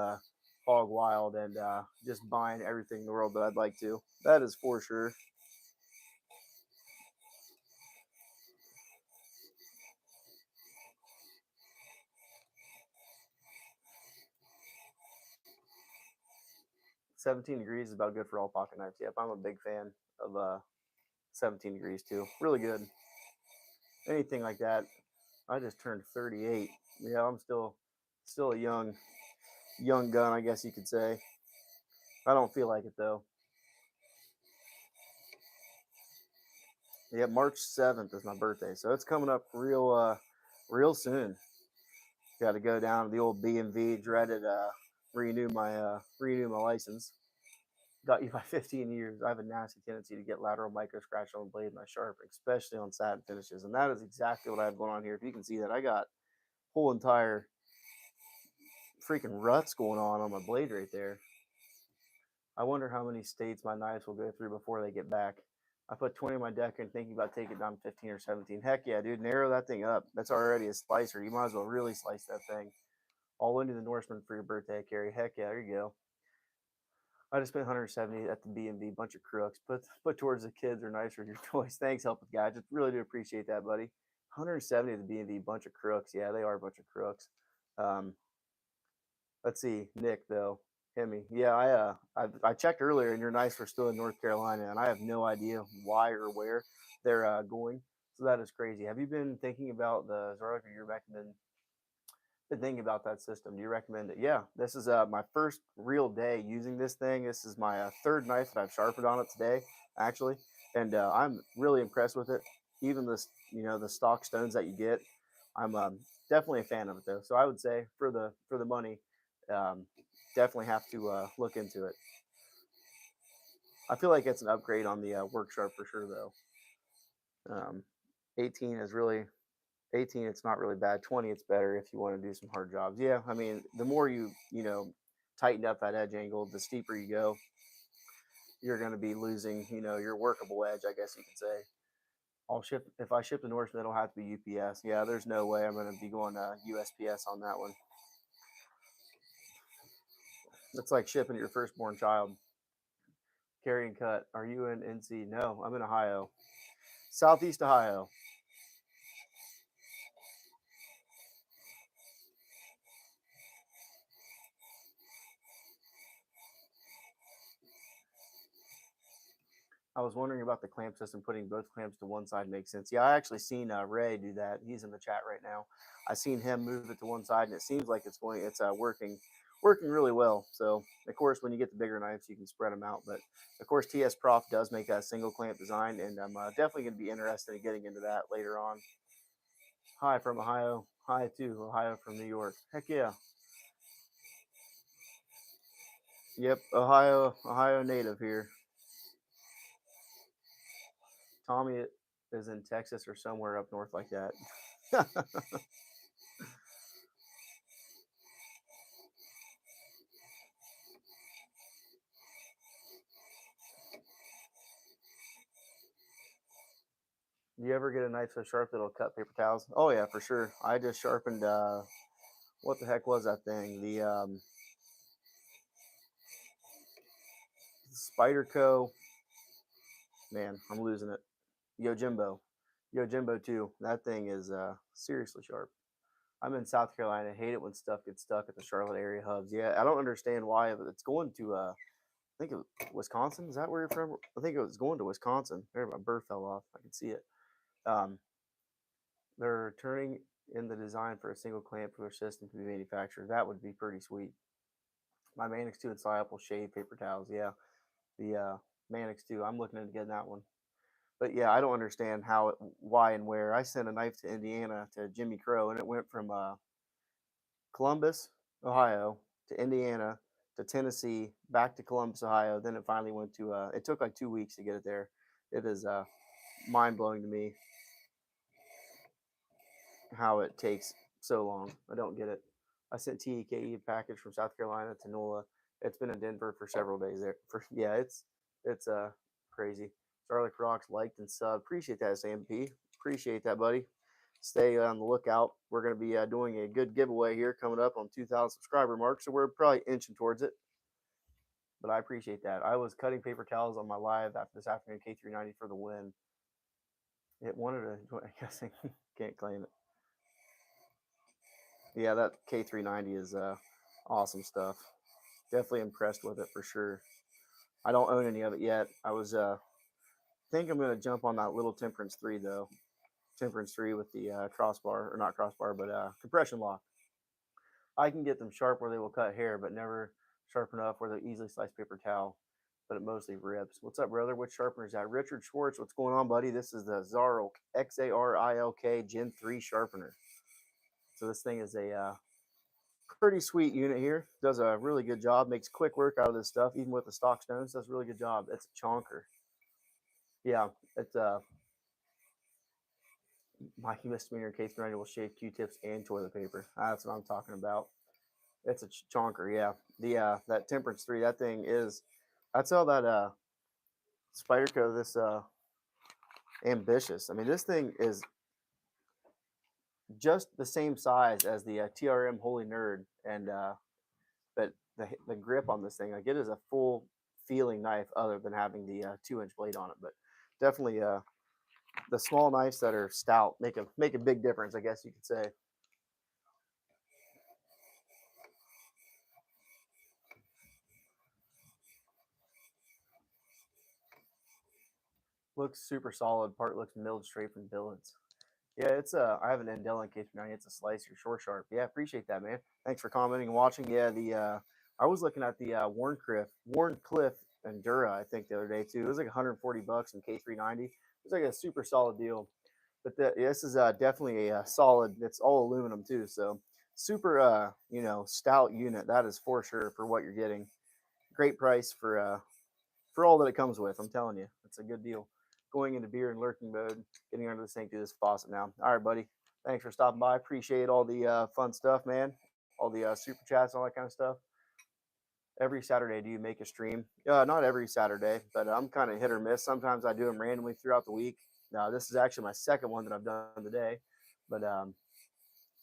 [SPEAKER 1] hog wild and just buying everything in the world that I'd like to. That is for sure. $17 is about good for all pocket knives. Yep, I'm a big fan of 17 degrees too. Really good. Anything like that. I just turned 38. Yeah, I'm still a young gun, I guess you could say. I don't feel like it though. Yeah, March 7th is my birthday, so it's coming up real soon. Got to go down to the old BMV, dreaded renew my license. Got you by 15 years. I have a nasty tendency to get lateral micro scratch on the blade in my sharpening, especially on satin finishes, and that is exactly what I have going on here. If you can see that, I got whole entire freaking ruts going on my blade right there. I wonder how many states my knives will go through before they get back. I put 20 on my deck and thinking about taking it down 15 or 17. Heck yeah, dude, narrow that thing up. That's already a slicer. You might as well really slice that thing. All into the Norseman for your birthday, Carrie. Heck yeah, there you go. I just spent 170 at the B&B, bunch of crooks. Put towards the kids or nicer your toys. Thanks, helping guy. Just really do appreciate that, buddy. 170 at the B&B, bunch of crooks. Yeah, they are a bunch of crooks. Um, let's see, Nick though. Hemi. Yeah, I checked earlier, and your knives are still in North Carolina, and I have no idea why or where they're going. So that is crazy. Have you been thinking about the Zarlik, or you been thinking about that system? Do you recommend it? Yeah, this is my first real day using this thing. This is my third knife that I've sharpened on it today, actually, and I'm really impressed with it. Even this, the stock stones that you get, I'm definitely a fan of it though. So I would say for the money, um, definitely have to look into it. I feel like it's an upgrade on the work sharp for sure though. Um, 18 is really 18, it's not really bad. 20, it's better if you want to do some hard jobs. Yeah, I mean, the more you tighten up that edge angle, the steeper you go, you're going to be losing, your workable edge, I guess you could say. If I ship the Norseman, it'll have to be UPS. Yeah, there's no way I'm going to be going USPS on that one. It's like shipping your firstborn child. Carryandcut. Are you in NC? No, I'm in Ohio, Southeast Ohio. I was wondering about the clamp system. Putting both clamps to one side makes sense. Yeah, I actually seen Ray do that. He's in the chat right now. I seen him move it to one side, and it seems like it's working really well. So of course, when you get the bigger knives, you can spread them out. But of course, TS Prof does make a single clamp design, and I'm definitely going to be interested in getting into that later on. Hi from Ohio. Hi to Ohio from New York. Heck yeah. Yep, Ohio native here. Tommy is in Texas or somewhere up north like that. Do you ever get a knife so sharp that'll cut paper towels? Oh yeah, for sure. I just sharpened what the heck was that thing? The Spyderco. Man, I'm losing it. Yojimbo. Yojimbo too. That thing is seriously sharp. I'm in South Carolina. I hate it when stuff gets stuck at the Charlotte area hubs. Yeah, I don't understand why, but it's going to I think it Wisconsin. Is that where you're from? I think it was going to Wisconsin. There, my bird fell off. I can see it. Um, they're turning in the design for a single clamp for their system to be manufactured. That would be pretty sweet. My Manix 2 and Sliop will shave paper towels. Yeah, the Manix 2. I'm looking into getting that one. But yeah, I don't understand why, and where. I sent a knife to Indiana to Jimmy Crow, and it went from Columbus, Ohio, to Indiana, to Tennessee, back to Columbus, Ohio. Then it finally went to. It took like 2 weeks to get it there. It is mind blowing to me how it takes so long. I don't get it. I sent TEKE package from South Carolina to NOLA. It's been in Denver for several days there. Yeah, it's crazy. Charlotte Rocks liked and sub. Appreciate that, Sam P. Appreciate that, buddy. stay on the lookout. We're going to be doing a good giveaway here coming up on 2,000 subscriber mark, so we're probably inching towards it. But I appreciate that. I was cutting paper towels on my live after this afternoon K390 for the win. It wanted to, I guess I can't claim it. Yeah, that K390 is awesome stuff. Definitely impressed with it for sure. I don't own any of it yet. I was think I'm gonna jump on that little Temperance 3 though. Temperance 3 with the crossbar, or not crossbar, but compression lock. I can get them sharp where they will cut hair, but never sharp enough where they easily slice paper towel. But it mostly rips. What's up, brother? Which sharpener is that? Richard Schwartz. What's going on, buddy? This is the Zarilk XARILK Gen 3 sharpener. So this thing is a pretty sweet unit here. Does a really good job. Makes quick work out of this stuff, even with the stock stones. Does a really good job. It's a chonker. Yeah, it's my misdemeanor case grinder will shave Q-tips and toilet paper. That's what I'm talking about. It's a chonker, yeah. The that Temperance 3, that thing is. I tell that Spyderco this ambitious. I mean, this thing is just the same size as the TRM Holy Nerd, and but the grip on this thing, like it is a full feeling knife, other than having the 2-inch blade on it. But definitely, the small knives that are stout make a big difference, I guess you could say. Looks super solid. Part looks milled straight from billets. Yeah, it's I have an Endel in case you're not. It's a slicer, short sharp. Yeah, appreciate that, man. Thanks for commenting and watching. Yeah, the I was looking at the Warncliffe Endura, I think the other day too. It was like 140 bucks in K390. It was like a super solid deal. But this is definitely a solid. It's all aluminum too, so super stout unit. That is for sure for what you're getting. Great price for all that it comes with. I'm telling you, it's a good deal. Going into beer and lurking mode, getting under the sink through this faucet now. All right, buddy. Thanks for stopping by. Appreciate all the fun stuff, man. All the super chats, all that kind of stuff. Every Saturday, do you make a stream? Not every Saturday, but I'm kind of hit or miss. Sometimes I do them randomly throughout the week. Now, this is actually my second one that I've done today, but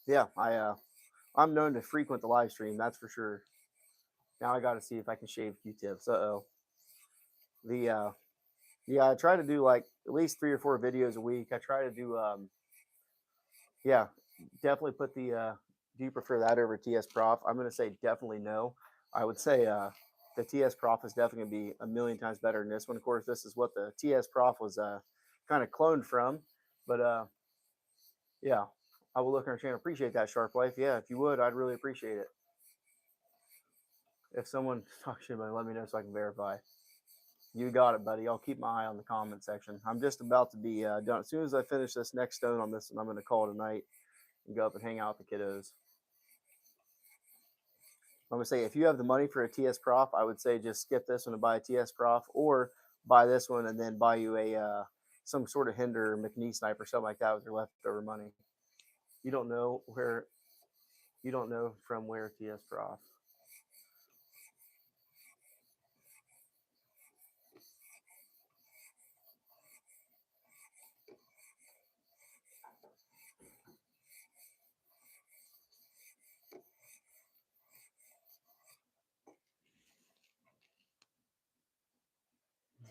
[SPEAKER 1] yeah, I'm known to frequent the live stream. That's for sure. Now I got to see if I can shave Q-tips. The Yeah, I try to do like at least 3 or 4 videos a week. I try to do yeah, definitely put the do you prefer that over TS Prof? I'm gonna say definitely no. I would say the TS Prof is definitely gonna be a million times better than this one. Of course, this is what the TS Prof was kind of cloned from. But yeah, I will look on our channel. Appreciate that, Sharp Life. Yeah, if you would, I'd really appreciate it. If someone talks shit about it, let me know so I can verify. You got it, buddy. I'll keep my eye on the comment section. I'm just about to be done. As soon as I finish this next stone on this one, I'm going to call it a night and go up and hang out with the kiddos. I'm going to say, if you have the money for a TS Prof, I would say just skip this one and buy a TS Prof, or buy this one and then buy you a some sort of Hinder McNee sniper, something like that with your leftover money. You don't know from where TS Prof.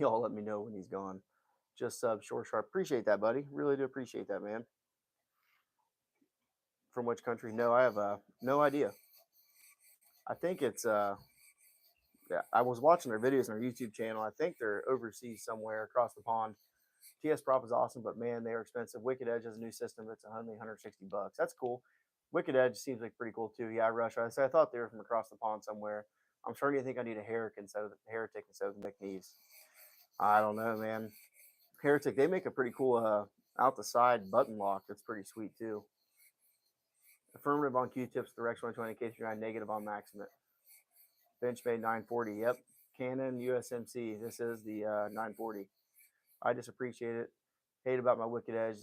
[SPEAKER 1] Y'all let me know when he's gone. Just sub Short Sharp. Appreciate that, buddy. Really do appreciate that, man. From which country? No, I have no idea. I think it's yeah, I was watching their videos on their YouTube channel. I think they're overseas somewhere across the pond. TS Prop is awesome, but man, they are expensive. Wicked Edge has a new system that's only 160 bucks. That's cool. Wicked Edge seems like pretty cool too. Yeah, Rush. I thought they were from across the pond somewhere. I'm starting to think I need a Heretic instead of the McNees. I don't know, man. Heretic, they make a pretty cool out the side button lock. That's pretty sweet too. Affirmative on Q-tips, the Rex 120 K39, negative on Maximate. Benchmade 940. Yep. Canon USMC. This is the 940. I just appreciate it. Hate about my Wicked Edge.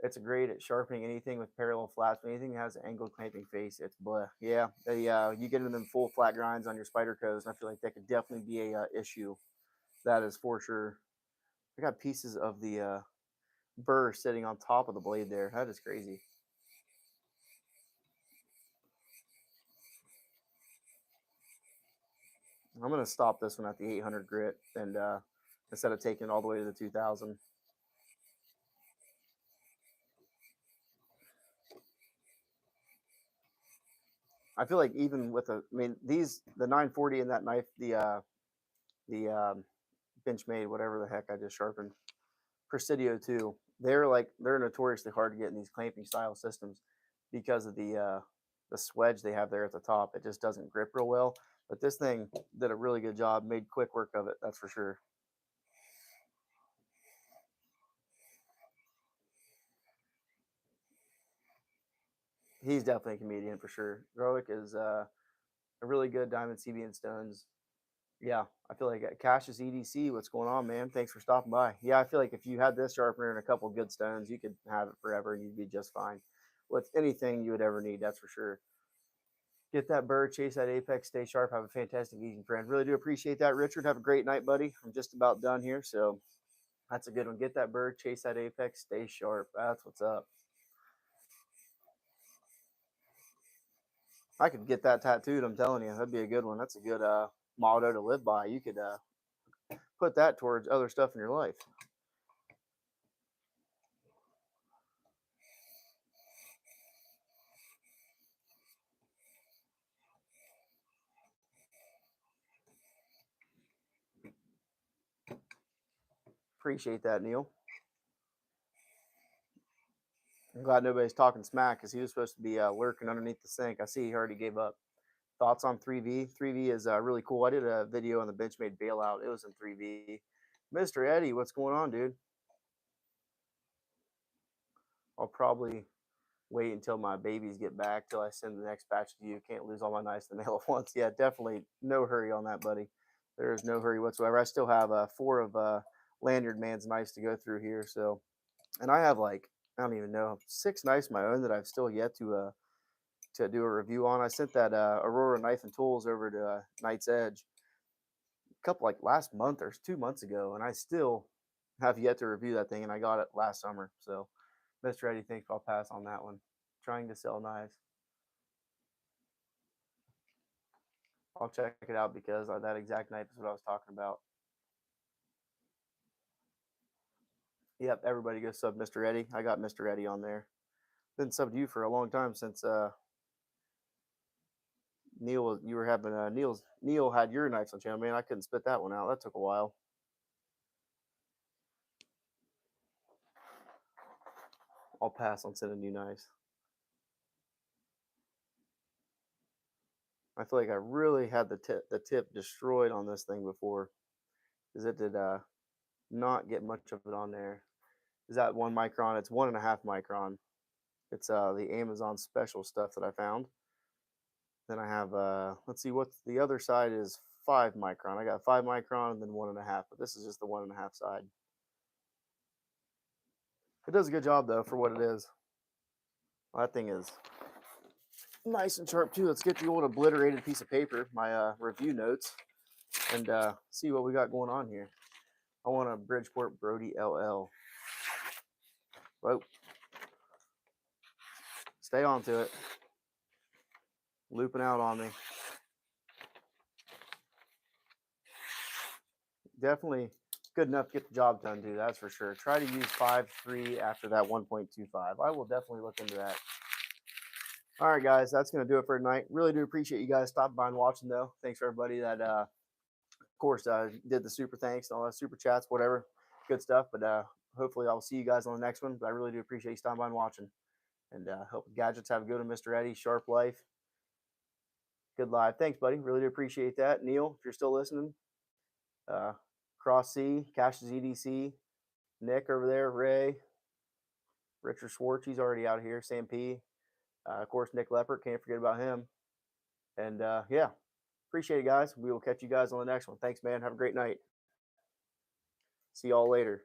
[SPEAKER 1] It's great at sharpening anything with parallel flats. Anything that has an angled clamping face, it's blah. Yeah. You get into them full flat grinds on your Spydercos, and I feel like that could definitely be a issue. That is for sure. I got pieces of the burr sitting on top of the blade there. That is crazy. I'm going to stop this one at the 800 grit and instead of taking it all the way to the 2000. I feel like even with the the 940 and that knife, the Benchmade, whatever the heck I just sharpened, Presidio too. They're notoriously hard to get in these clamping style systems because of the swedge they have there at the top. It just doesn't grip real well. But this thing did a really good job, made quick work of it, that's for sure. He's definitely a comedian for sure. Growick is a really good diamond CB and stones. Yeah, I feel like Cassius EDC, what's going on, man? Thanks for stopping by. Yeah, I feel like if you had this sharpener and a couple good stones, you could have it forever and you'd be just fine with anything you would ever need. That's for sure. Get that bird, chase that apex, stay sharp. Have a fantastic evening, friend. Really do appreciate that, Richard. Have a great night, buddy. I'm just about done here, so that's a good one. Get that bird, chase that apex, stay sharp. That's what's up. I could get that tattooed. I'm telling you, that'd be a good one. That's a good motto to live by. You could put that towards other stuff in your life. Appreciate that, Neil. I'm glad nobody's talking smack because he was supposed to be lurking underneath the sink. I see he already gave up. Thoughts on 3V? 3V is really cool. I did a video on the Benchmade bailout. It was in 3V. Mr. Eddie, what's going on, dude? I'll probably wait until my babies get back till I send the next batch to you. Can't lose all my knives in the mail at once. Yeah, definitely no hurry on that, buddy. There is no hurry whatsoever. I still have 4 of Lanyard Man's knives to go through here. So, and I have like, I don't even know, 6 knives of my own that I've still yet to do a review on. I sent that Aurora Knife and Tools over to Knight's Edge a couple like last month or 2 months ago, and I still have yet to review that thing, and I got it last summer. So, Mr. Eddie thinks I'll pass on that one. Trying to sell knives. I'll check it out because that exact knife is what I was talking about. Yep, everybody go sub Mr. Eddie. I got Mr. Eddie on there. Been subbed you for a long time since Neil, you were having Neil had your knives on channel. Man, I couldn't spit that one out. That took a while. I'll pass on sending new knives. I feel like I really had the tip destroyed on this thing before, because it did not get much of it on there. Is that 1 micron? It's 1.5 micron. It's the Amazon special stuff that I found. Then I have let's see, what's the other side is 5 micron. I got 5 micron and then 1.5, but this is just the 1.5 side. It does a good job though for what it is. Well, that thing is nice and sharp too. Let's get the old obliterated piece of paper, my review notes, and see what we got going on here. I want a Bridgeport Brody LL. Whoa. Stay on to it. Looping out on me. Definitely good enough to get the job done, dude. That's for sure. Try to use 5.3 after that 1.25. I will definitely look into that. All right, guys, that's going to do it for tonight. Really do appreciate you guys stopping by and watching, though. Thanks for everybody that, of course, did the super thanks and all that super chats, whatever. Good stuff. But hopefully I'll see you guys on the next one. But I really do appreciate you stopping by and watching. And hope gadgets have a good one, Mr. Eddie. Sharp life. Good live. Thanks, buddy. Really do appreciate that. Neil, if you're still listening, Cross C, Cassius EDC, Nick over there, Ray, Richard Schwartz, he's already out here, Sam P. Of course, Nick Leppert, can't forget about him. And yeah, appreciate it, guys. We will catch you guys on the next one. Thanks, man. Have a great night. See y'all later.